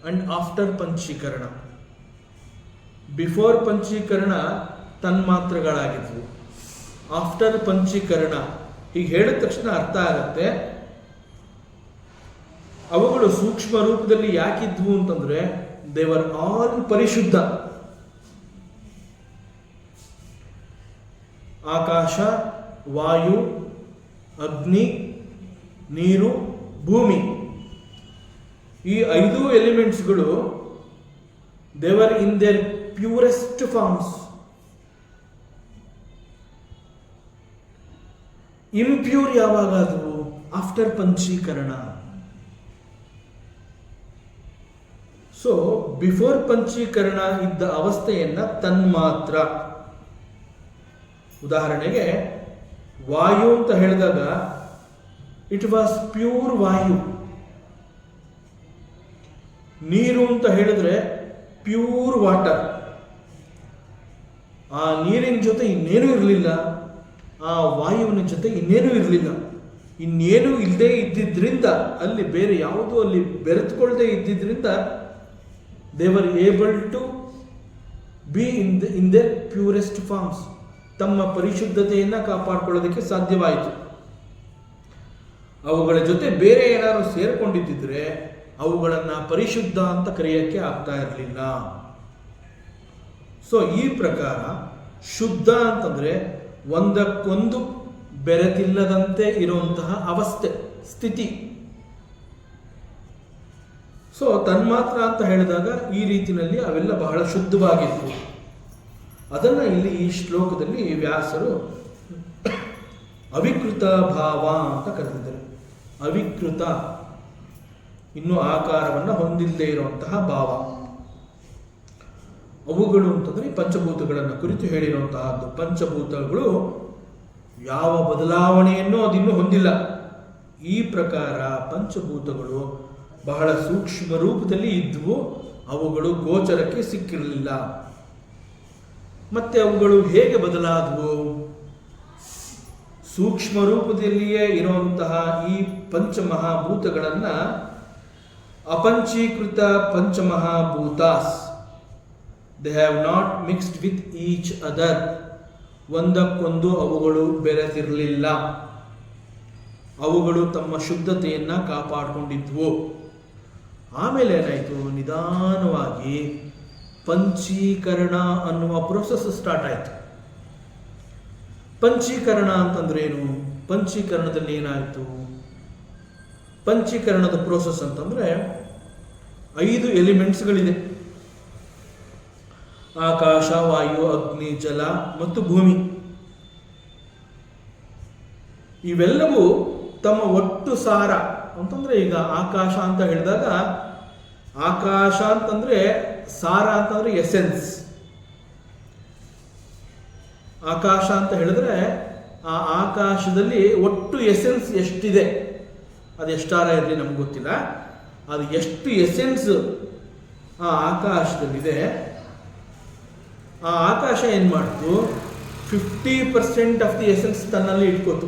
ಅಂಡ್ ಆಫ್ಟರ್ ಪಂಚೀಕರಣ. ಬಿಫೋರ್ ಪಂಚೀಕರಣ ತನ್ಮಾತ್ರಗಳಾಗಿದ್ವು, ಆಫ್ಟರ್ ಪಂಚೀಕರಣ ಹೀಗೆ ಹೇಳಿದ ತಕ್ಷಣ ಅರ್ಥ ಆಗತ್ತೆ ಅವುಗಳು ಸೂಕ್ಷ್ಮ ರೂಪದಲ್ಲಿ ಯಾಕಿದ್ವು ಅಂತಂದ್ರೆ ದೇ ವರ್ ಆಲ್ ಪರಿಶುದ್ಧ. ಆಕಾಶ, ವಾಯು, ಅಗ್ನಿ, ನೀರು, ಭೂಮಿ, ಈ 5 ಎಲಿಮೆಂಟ್ಸ್ಗಳು they were in their purest forms. Impure ಯಾವಾಗ ಆದವು? ಆಫ್ಟರ್ ಪಂಚೀಕರಣ. ಸೊ ಬಿಫೋರ್ ಪಂಚೀಕರಣ ಇದ್ದ ಅವಸ್ಥೆಯನ್ನ ತನ್ಮಾತ್ರ. ಉದಾಹರಣೆಗೆ ವಾಯು ಅಂತ ಹೇಳಿದಾಗ ಇಟ್ ವಾಸ್ ಪ್ಯೂರ್ ವಾಯು. ನೀರು ಅಂತ ಹೇಳಿದ್ರೆ ಪ್ಯೂರ್ ವಾಟರ್. ಆ ನೀರಿನ ಜೊತೆ ಇನ್ನೇನೂ ಇರಲಿಲ್ಲ, ಆ ವಾಯುವಿನ ಜೊತೆ ಇನ್ನೇನೂ ಇರಲಿಲ್ಲ. ಇನ್ನೇನು ಇಲ್ಲದೆ ಇದ್ದಿದ್ರಿಂದ, ಅಲ್ಲಿ ಬೇರೆ ಯಾವುದು ಅಲ್ಲಿ ಬೆರೆತುಕೊಳ್ಳದೆ ಇದ್ದಿದ್ರಿಂದ they were able to be in their purest forms. ತಮ್ಮ ಪರಿಶುದ್ಧತೆಯನ್ನು ಕಾಪಾಡಿಕೊಳ್ಳೋದಕ್ಕೆ ಸಾಧ್ಯವಾಯಿತು. ಅವುಗಳ ಜೊತೆ ಬೇರೆ ಏನಾದ್ರು ಸೇರ್ಕೊಂಡಿದ್ದಿದ್ರೆ ಅವುಗಳನ್ನು ಪರಿಶುದ್ಧ ಅಂತ ಕರೆಯೋಕ್ಕೆ ಆಗ್ತಾ ಇರಲಿಲ್ಲ. ಸೊ ಈ ಪ್ರಕಾರ ಶುದ್ಧ ಅಂತಂದ್ರೆ ಒಂದಕ್ಕೊಂದು ಬೆರೆತಿಲ್ಲದಂತೆ ಇರುವಂತಹ ಅವಸ್ಥೆ, ಸ್ಥಿತಿ. ಸೊ ತನ್ಮಾತ್ರ ಅಂತ ಹೇಳಿದಾಗ ಈ ರೀತಿಯಲ್ಲಿ ಅವೆಲ್ಲ ಬಹಳ ಶುದ್ಧವಾಗಿದ್ವು. ಅದನ್ನು ಇಲ್ಲಿ ಈ ಶ್ಲೋಕದಲ್ಲಿ ವ್ಯಾಸರು ಅವಿಕೃತ ಭಾವ ಅಂತ ಕರೆದಿದ್ದಾರೆ. ಅವಿಕೃತ, ಇನ್ನು ಆಕಾರವನ್ನು ಹೊಂದಿಲ್ಲದೆ ಇರುವಂತಹ ಭಾವ. ಅವುಗಳು ಅಂತಂದ್ರೆ ಪಂಚಭೂತಗಳನ್ನು ಕುರಿತು ಹೇಳಿರುವಂತಹದ್ದು. ಪಂಚಭೂತಗಳು ಯಾವ ಬದಲಾವಣೆಯನ್ನು ಅದಿನ್ನೂ ಹೊಂದಿಲ್ಲ. ಈ ಪ್ರಕಾರ ಪಂಚಭೂತಗಳು ಬಹಳ ಸೂಕ್ಷ್ಮ ರೂಪದಲ್ಲಿ ಇದ್ವು, ಅವುಗಳು ಗೋಚರಕ್ಕೆ ಸಿಕ್ಕಿರಲಿಲ್ಲ. ಮತ್ತೆ ಅವುಗಳು ಹೇಗೆ ಬದಲಾದವು? ಸೂಕ್ಷ್ಮ ರೂಪದಲ್ಲಿಯೇ ಇರುವಂತಹ ಈ ಪಂಚಮಹಾಭೂತಗಳನ್ನ ಅಪಂಚೀಕೃತ ಪಂಚಮಹಾಭೂತಾಸ್, they have not mixed with each other. ಒಂದಕ್ಕೊಂದು ಅವುಗಳು ಬೆರೆತಿರಲಿಲ್ಲ, ಅವುಗಳು ತಮ್ಮ ಶುದ್ಧತೆಯನ್ನ ಕಾಪಾಡಿಕೊಂಡಿದ್ವು. ಆಮೇಲೆ ಏನಾಯಿತು? ನಿಧಾನವಾಗಿ ಪಂಚೀಕರಣ ಅನ್ನುವ ಪ್ರೊಸೆಸ್ ಸ್ಟಾರ್ಟ್ ಆಯಿತು. ಪಂಚೀಕರಣ ಅಂತಂದ್ರೆ ಏನು? ಪಂಚೀಕರಣದಲ್ಲಿ ಏನಾಯಿತು? ಪಂಚೀಕರಣದ ಪ್ರೋಸೆಸ್ ಅಂತಂದ್ರೆ 5 ಎಲಿಮೆಂಟ್ಸ್ಗಳಿದೆ. ಆಕಾಶ, ವಾಯು, ಅಗ್ನಿ, ಜಲ ಮತ್ತು ಭೂಮಿ. ಇವೆಲ್ಲವೂ ತಮ್ಮ ಒಟ್ಟು ಸಾರ ಅಂತಂದ್ರೆ, ಈಗ ಆಕಾಶ ಅಂತ ಹೇಳಿದಾಗ ಆಕಾಶ ಅಂತಂದ್ರೆ ಸಾರ ಅಂತಂದ್ರೆ ಎಸೆನ್ಸ್. ಆಕಾಶ ಅಂತ ಹೇಳಿದ್ರೆ ಆ ಆಕಾಶದಲ್ಲಿ ಒಟ್ಟು ಎಸೆನ್ಸ್ ಎಷ್ಟಿದೆ, ಅದು ಎಷ್ಟಾರ ಇರಲಿ ನಮ್ಗೆ ಗೊತ್ತಿಲ್ಲ, ಅದು ಎಷ್ಟು ಎಸೆನ್ಸ್ ಆ ಆಕಾಶದಲ್ಲಿದೆ. ಆ ಆಕಾಶ ಏನು ಮಾಡ್ತು? 50% ಆಫ್ ದಿ ಎಸೆನ್ಸ್ ತನ್ನಲ್ಲಿ ಇಟ್ಕೋತು.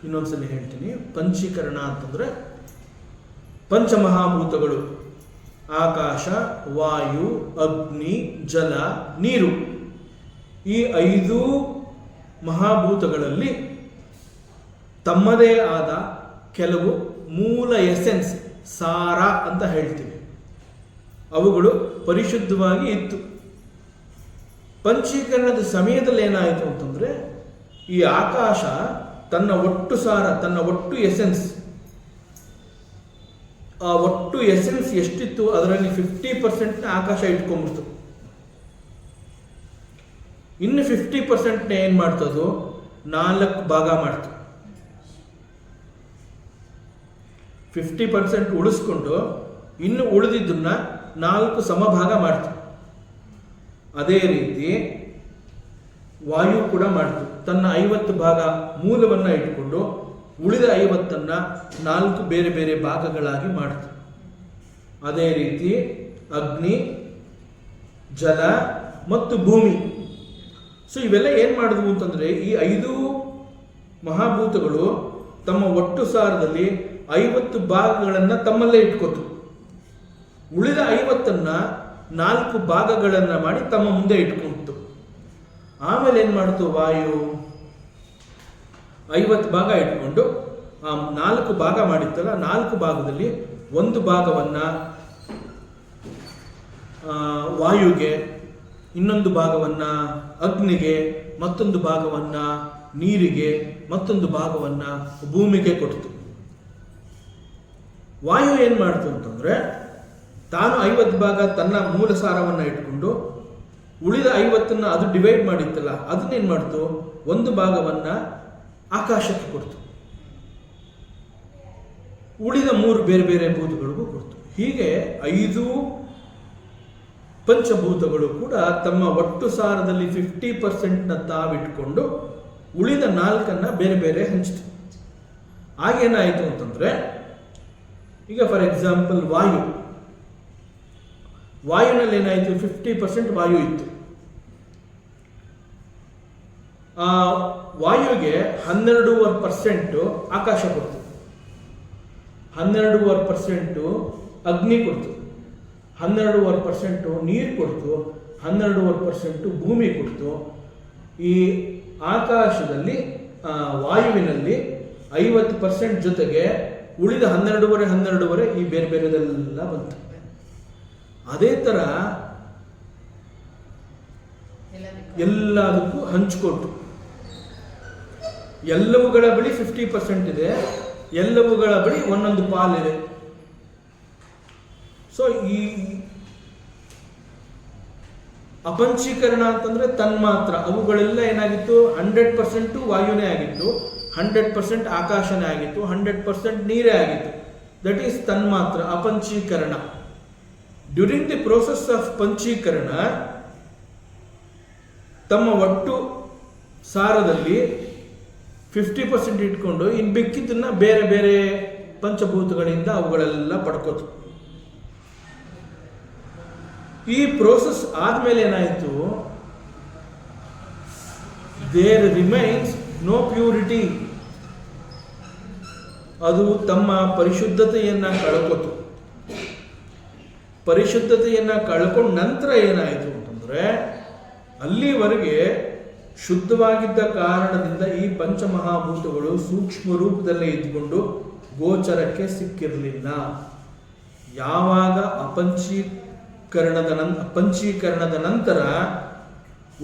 ಇನ್ನೊಂದ್ಸಲಿ ಹೇಳ್ತೀನಿ. ಪಂಚೀಕರಣ ಅಂತಂದ್ರೆ ಪಂಚಮಹಾಭೂತಗಳು, ಆಕಾಶ, ವಾಯು, ಅಗ್ನಿ, ಜಲ, ನೀರು. ಈ 5 ಮಹಾಭೂತಗಳಲ್ಲಿ ತಮ್ಮದೇ ಆದ ಕೆಲವು ಮೂಲ ಎಸೆನ್ಸ್, ಸಾರ ಅಂತ ಹೇಳ್ತೀವಿ, ಅವುಗಳು ಪರಿಶುದ್ಧವಾಗಿ ಇತ್ತು. ಪಂಚೀಕರಣದ ಸಮಯದಲ್ಲಿ ಏನಾಯಿತು ಅಂತಂದ್ರೆ, ಈ ಆಕಾಶ ತನ್ನ ಒಟ್ಟು ಸಾರ, ತನ್ನ ಒಟ್ಟು ಎಸೆನ್ಸ್, ಆ ಒಟ್ಟು ಎಸೆನ್ಸ್ ಎಷ್ಟಿತ್ತು ಅದರಲ್ಲಿ 50% ಆಕಾಶ ಇಟ್ಕೊಂಡ್ಬಿಡ್ತು. ಇನ್ನು 50% ಏನ್ ಮಾಡ್ತದು? 4 ಭಾಗ ಮಾಡ್ತು. 50% ಉಳಿಸ್ಕೊಂಡು ಇನ್ನು ಉಳಿದಿದ್ದನ್ನ 4 ಸಮಭಾಗ ಮಾಡ್ತು. ಅದೇ ರೀತಿ ವಾಯು ಕೂಡ ಮಾಡ್ತು. ತನ್ನ 50 ಭಾಗ ಮೂಲವನ್ನು ಇಟ್ಕೊಂಡು ಉಳಿದ 50ನ್ನು 4 ಬೇರೆ ಬೇರೆ ಭಾಗಗಳಾಗಿ ಮಾಡ್ತು. ಅದೇ ರೀತಿ ಅಗ್ನಿ, ಜಲ ಮತ್ತು ಭೂಮಿ. ಸೊ ಇವೆಲ್ಲ ಏನು ಮಾಡಿದ್ವು ಅಂತಂದರೆ, ಈ 5 ಮಹಾಭೂತಗಳು ತಮ್ಮ ಒಟ್ಟು ಸಾರದಲ್ಲಿ 50 ಭಾಗಗಳನ್ನು ತಮ್ಮಲ್ಲೇ ಇಟ್ಕೋತು. ಉಳಿದ 50ನ್ನು 4 ಭಾಗಗಳನ್ನು ಮಾಡಿ ತಮ್ಮ ಮುಂದೆ ಇಟ್ಕೊಂತು. ಆಮೇಲೆ ಏನು ಮಾಡ್ತು ವಾಯು, 50 ಭಾಗ ಇಟ್ಕೊಂಡು 4 ಭಾಗ ಮಾಡಿತ್ತಲ್ಲ, 4 ಭಾಗದಲ್ಲಿ 1 ಭಾಗವನ್ನು ವಾಯುಗೆ, ಇನ್ನೊಂದು ಭಾಗವನ್ನು ಅಗ್ನಿಗೆ, ಮತ್ತೊಂದು ಭಾಗವನ್ನು ನೀರಿಗೆ, ಮತ್ತೊಂದು ಭಾಗವನ್ನು ಭೂಮಿಗೆ ಕೊಡ್ತು. ವಾಯು ಏನು ಮಾಡ್ತು ಅಂತಂದರೆ, ತಾನು 50 ಭಾಗ ತನ್ನ ಮೂಲ ಸಾರವನ್ನು ಇಟ್ಕೊಂಡು ಉಳಿದ 50ನ್ನು ಅದು ಡಿವೈಡ್ ಮಾಡಿತ್ತಲ್ಲ, ಅದನ್ನೇನು ಮಾಡ್ತು, 1 ಭಾಗವನ್ನು ಆಕಾಶಕ್ಕೆ ಕೊಡ್ತು. ಉಳಿದ 3 ಬೇರೆ ಬೇರೆ ಭೂತಗಳಿಗೂ ಕೊಡ್ತು. ಹೀಗೆ 5 ಪಂಚಭೂತಗಳು ಕೂಡ ತಮ್ಮ ಒಟ್ಟು ಸಾರದಲ್ಲಿ 50% ತಾವಿಟ್ಕೊಂಡು ಉಳಿದ 4ನ್ನು ಬೇರೆ ಬೇರೆ ಹಂಚಿತು. ಆಗೇನಾಯಿತು ಅಂತಂದರೆ, ಈಗ ಫಾರ್ ಎಕ್ಸಾಂಪಲ್ ವಾಯುನಲ್ಲಿ ಏನಾಯಿತು, 50% ವಾಯು ಇತ್ತು. ಆ ವಾಯುಗೆ 12.5% ಆಕಾಶ ಕೊಡ್ತು, 12.5% ಅಗ್ನಿ ಕೊಡ್ತು, 12.5% ನೀರು ಕೊಡ್ತು, 12.5% ಭೂಮಿ ಕೊಡ್ತು. ಈ ಆಕಾಶದಲ್ಲಿ ವಾಯುವಿನಲ್ಲಿ 50% ಜೊತೆಗೆ ಉಳಿದ 12.5 ಈ ಬೇರೆ ಬೇರೆದೆಲ್ಲ ಬಂತು. ಅದೇ ಥರ ಎಲ್ಲದಕ್ಕೂ ಹಂಚಿಕೊಟ್ಟು, ಎಲ್ಲವುಗಳ ಬಳಿ 50% ಇದೆ, ಎಲ್ಲವುಗಳ ಬಳಿ ಒಂದೊಂದು ಪಾಲಿದೆ. ಸೊ ಈ ಅಪಂಚೀಕರಣ ಅಂತಂದ್ರೆ ತನ್ಮಾತ್ರ, ಅವುಗಳೆಲ್ಲ ಏನಾಗಿತ್ತು, 100% ವಾಯುನೇ ಆಗಿತ್ತು, 100% ಆಕಾಶನೇ ಆಗಿತ್ತು, 100% ನೀರೇ ಆಗಿತ್ತು. ದಟ್ ಈಸ್ ತನ್ಮಾತ್ರ, ಅಪಂಚೀಕರಣ. ಡ್ಯೂರಿಂಗ್ ದಿ ಪ್ರೋಸೆಸ್ ಆಫ್ ಪಂಚೀಕರಣ ತಮ್ಮ ಒಟ್ಟು ಸಾರದಲ್ಲಿ 50% ಇಟ್ಕೊಂಡು ಇನ್ನು ಬೇಕಿದ್ದನ್ನ ಬೇರೆ ಬೇರೆ ಪಂಚಭೂತಗಳಿಂದ ಅವುಗಳೆಲ್ಲ ಪಡ್ಕೋತು. ಈ ಪ್ರೋಸೆಸ್ ಆದ್ಮೇಲೆ ಏನಾಯಿತು, ದೇರ್ ರಿಮೈನ್ಸ್ ನೋ ಪ್ಯೂರಿಟಿ. ಅದು ತಮ್ಮ ಪರಿಶುದ್ಧತೆಯನ್ನು ಕಳ್ಕೋತು. ಪರಿಶುದ್ಧತೆಯನ್ನು ಕಳ್ಕೊಂಡ ನಂತರ ಏನಾಯಿತು ಅಂತಂದರೆ, ಅಲ್ಲಿವರೆಗೆ ಶುದ್ಧವಾಗಿದ್ದ ಕಾರಣದಿಂದ ಈ ಪಂಚಮಹಾಭೂತಗಳು ಸೂಕ್ಷ್ಮ ರೂಪದಲ್ಲೇ ಇದ್ಕೊಂಡು ಗೋಚರಕ್ಕೆ ಸಿಕ್ಕಿರಲಿಲ್ಲ. ಯಾವಾಗ ಪಂಚೀಕರಣದ ನಂತರ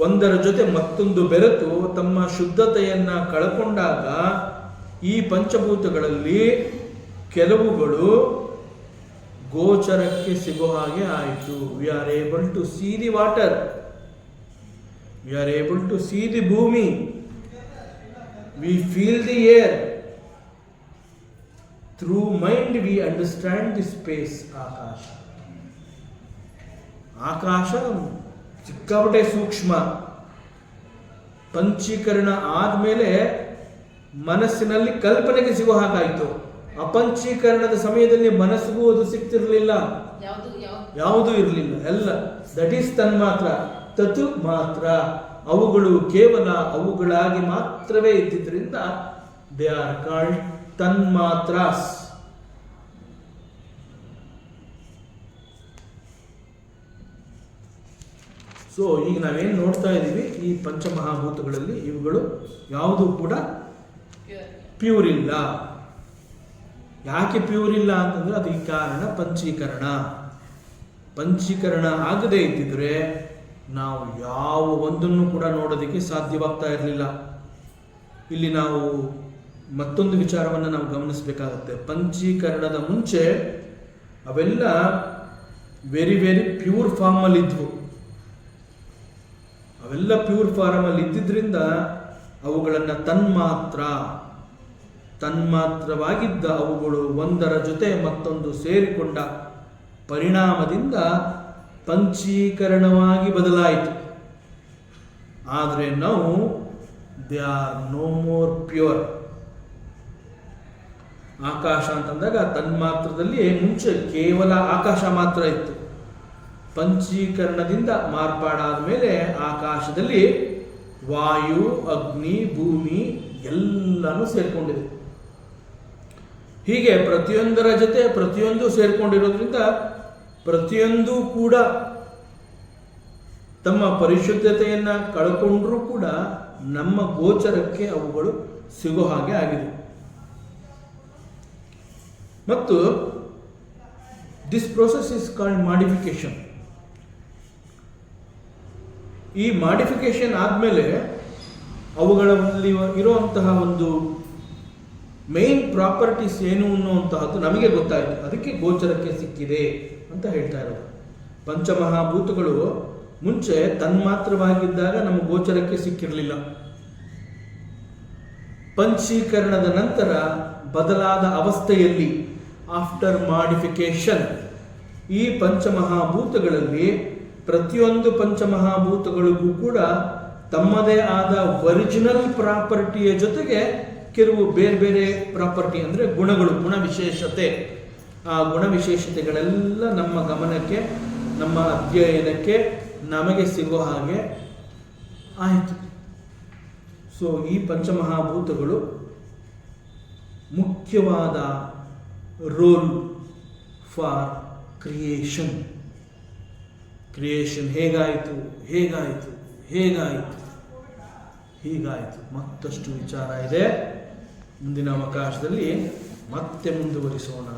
ಒಂದರ ಜೊತೆ ಮತ್ತೊಂದು ಬೆರೆತು ತಮ್ಮ ಶುದ್ಧತೆಯನ್ನು ಕಳ್ಕೊಂಡಾಗ ಈ ಪಂಚಭೂತಗಳಲ್ಲಿ ಕೆಲವುಗಳು ಗೋಚರಕ್ಕೆ ಸಿಗೋ ಹಾಗೆ ಆಯಿತು. We are able to see the water, we are able to see the ಭೂಮಿ, we feel the air. Through mind we understand the space. ಆಕಾಶ ಸಿಕ್ಕಾಪಟ್ಟೆ ಸೂಕ್ಷ್ಮ. ಪಂಚೀಕರಣ ಆದಮೇಲೆ ಮನಸ್ಸಿನಲ್ಲಿ ಕಲ್ಪನೆಗೆ ಸಿಗೋ ಹಾಗಾಯಿತು. ಅಪಂಚೀಕರಣದ ಸಮಯದಲ್ಲಿ ಮನಸ್ಸಿಗೂ ಅದು ಸಿಗ್ತಿರ್ಲಿಲ್ಲ, ಯಾವುದೂ ಇರಲಿಲ್ಲ, ಎಲ್ಲ ದಟ್ ಈಸ್ ತನ್ಮಾತ್ರ, ತತು ಮಾತ್ರ. ಅವುಗಳು ಕೇವಲ ಅವುಗಳಾಗಿ ಮಾತ್ರವೇ ಇದ್ದಿದ್ದರಿಂದ ದೇ ಆರ್ ಕಾಲ್ಡ್ ತನ್ಮಾತ್ರಾಸ್. ಸೊ ಈಗ ನಾವೇನು ನೋಡ್ತಾ ಇದ್ದೀವಿ, ಈ ಪಂಚಮಹಾಭೂತಗಳಲ್ಲಿ ಇವುಗಳು ಯಾವುದೂ ಕೂಡ ಪ್ಯೂರ್ ಇಲ್ಲ. ಯಾಕೆ ಪ್ಯೂರ್ ಇಲ್ಲ ಅಂತಂದ್ರೆ ಅದಕ್ಕೆ ಕಾರಣ ಪಂಚೀಕರಣ ಆಗದೇ ಇದ್ದಿದ್ರೆ ನಾವು ಯಾವ ಒಂದನ್ನು ಕೂಡ ನೋಡೋದಕ್ಕೆ ಸಾಧ್ಯವಾಗ್ತಾ ಇರಲಿಲ್ಲ. ಇಲ್ಲಿ ನಾವು ಮತ್ತೊಂದು ವಿಚಾರವನ್ನು ನಾವು ಗಮನಿಸಬೇಕಾಗುತ್ತೆ. ಪಂಚೀಕರಣದ ಮುಂಚೆ ಅವೆಲ್ಲ ವೆರಿ ವೆರಿ ಪ್ಯೂರ್ ಫಾರ್ಮಲ್ಲಿ ಇದ್ವು. ಅವೆಲ್ಲ ಪ್ಯೂರ್ ಫಾರ್ಮಲ್ಲಿ ಇದ್ದಿದ್ರಿಂದ ಅವುಗಳನ್ನು ತನ್ಮಾತ್ರವಾಗಿದ್ದ ಅವುಗಳು ಒಂದರ ಜೊತೆ ಮತ್ತೊಂದು ಸೇರಿಕೊಂಡ ಪರಿಣಾಮದಿಂದ ಪಂಚೀಕರಣವಾಗಿ ಬದಲಾಯಿತು. ಆದರೆ ನಾವು they are no more pure. ಆಕಾಶ ಅಂತಂದಾಗ ತನ್ಮಾತ್ರದಲ್ಲಿ ಮುಂಚೆ ಕೇವಲ ಆಕಾಶ ಮಾತ್ರ ಇತ್ತು. ಪಂಚೀಕರಣದಿಂದ ಮಾರ್ಪಾಡಾದ ಮೇಲೆ ಆಕಾಶದಲ್ಲಿ ವಾಯು, ಅಗ್ನಿ, ಭೂಮಿ ಎಲ್ಲನೂ ಸೇರ್ಕೊಂಡಿದೆ. ಹೀಗೆ ಪ್ರತಿಯೊಂದರ ಜೊತೆ ಪ್ರತಿಯೊಂದು ಸೇರ್ಕೊಂಡಿರೋದ್ರಿಂದ ಪ್ರತಿಯೊಂದು ಕೂಡ ತಮ್ಮ ಪರಿಶುದ್ಧತೆಯನ್ನ ಕಳ್ಕೊಂಡ್ರೂ ಕೂಡ ನಮ್ಮ ಗೋಚರಕ್ಕೆ ಅವುಗಳು ಸಿಗೋ ಹಾಗೆ ಆಗಿದೆ. ಮತ್ತು this process is called modification. ಈ ಮಾಡಿಫಿಕೇಶನ್ ಆದಮೇಲೆ ಅವುಗಳಲ್ಲಿ ಇರುವಂತಹ ಒಂದು ಮೇನ್ ಪ್ರಾಪರ್ಟೀಸ್ ಏನು ಅನ್ನುವಂತಹದ್ದು ನಮಗೆ ಗೊತ್ತಾಯಿತು. ಅದಕ್ಕೆ ಗೋಚರಕ್ಕೆ ಸಿಕ್ಕಿದೆ ಅಂತ ಹೇಳ್ತಾ ಇರೋದು. ಪಂಚಮಹಾಭೂತಗಳು ಮುಂಚೆ ತನ್ಮಾತ್ರವಾಗಿದ್ದಾಗ ನಮ್ಮ ಗೋಚರಕ್ಕೆ ಸಿಕ್ಕಿರಲಿಲ್ಲ. ಪಂಚೀಕರಣದ ನಂತರ ಬದಲಾದ ಅವಸ್ಥೆಯಲ್ಲಿ, ಆಫ್ಟರ್ ಮಾಡಿಫಿಕೇಶನ್, ಈ ಪಂಚಮಹಾಭೂತಗಳಲ್ಲಿ ಪ್ರತಿಯೊಂದು ಪಂಚಮಹಾಭೂತಗಳಿಗೂ ಕೂಡ ತಮ್ಮದೇ ಆದ ಒರಿಜಿನಲ್ ಪ್ರಾಪರ್ಟಿಯ ಜೊತೆಗೆ ಕೆಲವು ಬೇರೆ ಬೇರೆ ಪ್ರಾಪರ್ಟಿ ಅಂದರೆ ಗುಣಗಳು, ಗುಣವಿಶೇಷತೆ, ಆ ಗುಣವಿಶೇಷತೆಗಳೆಲ್ಲ ನಮ್ಮ ಗಮನಕ್ಕೆ, ನಮ್ಮ ಅಧ್ಯಯನಕ್ಕೆ ನಮಗೆ ಸಿಗೋ ಹಾಗೆ ಆಯಿತು. ಸೊ ಈ ಪಂಚಮಹಾಭೂತಗಳು ಮುಖ್ಯವಾದ ರೋಲ್ ಫಾರ್ ಕ್ರಿಯೇಷನ್. ಕ್ರಿಯೇಷನ್ ಹೇಗಾಯಿತು, ಹೇಗಾಯಿತು, ಹೇಗಾಯಿತು, ಹೀಗಾಯಿತು. ಮತ್ತಷ್ಟು ವಿಚಾರ ಇದೆ. ಮುಂದಿನ ಅವಕಾಶದಲ್ಲಿ ಮತ್ತೆ ಮುಂದುವರಿಸೋಣ.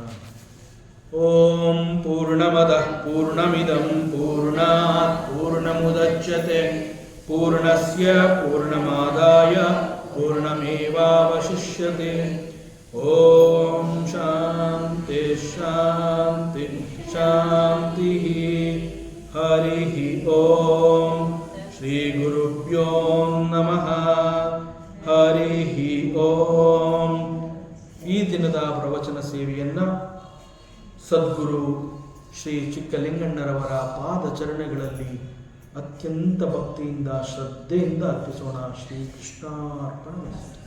ಓಂ ಪೂರ್ಣಮದಃ ಪೂರ್ಣಮಿದಂ ಪೂರ್ಣಾತ್ ಪೂರ್ಣಮುದಚ್ಯತೆ ಪೂರ್ಣಸ್ಯ ಪೂರ್ಣಮಾದಾಯ ಪೂರ್ಣಮೇವಾವಶಿಷ್ಯತೆ. ಓಂ ಶಾಂತಿ ಶಾಂತಿ ಶಾಂತಿ. ಹರಿ ಓಂ ಶ್ರೀ ಗುರುಭ್ಯೋ ನಮಃ. ಹರಿ ಓಂ. ಈ ದಿನದ ಪ್ರವಚನ ಸೇವೆಯನ್ನು ಸದ್ಗುರು ಶ್ರೀ ಚಿಕ್ಕಲಿಂಗಣ್ಣರವರ ಪಾದಚರಣೆಗಳಲ್ಲಿ ಅತ್ಯಂತ ಭಕ್ತಿಯಿಂದ ಶ್ರದ್ಧೆಯಿಂದ ಅರ್ಪಿಸೋಣ. ಶ್ರೀ ಕೃಷ್ಣಾರ್ಪಣಮಸ್ತು.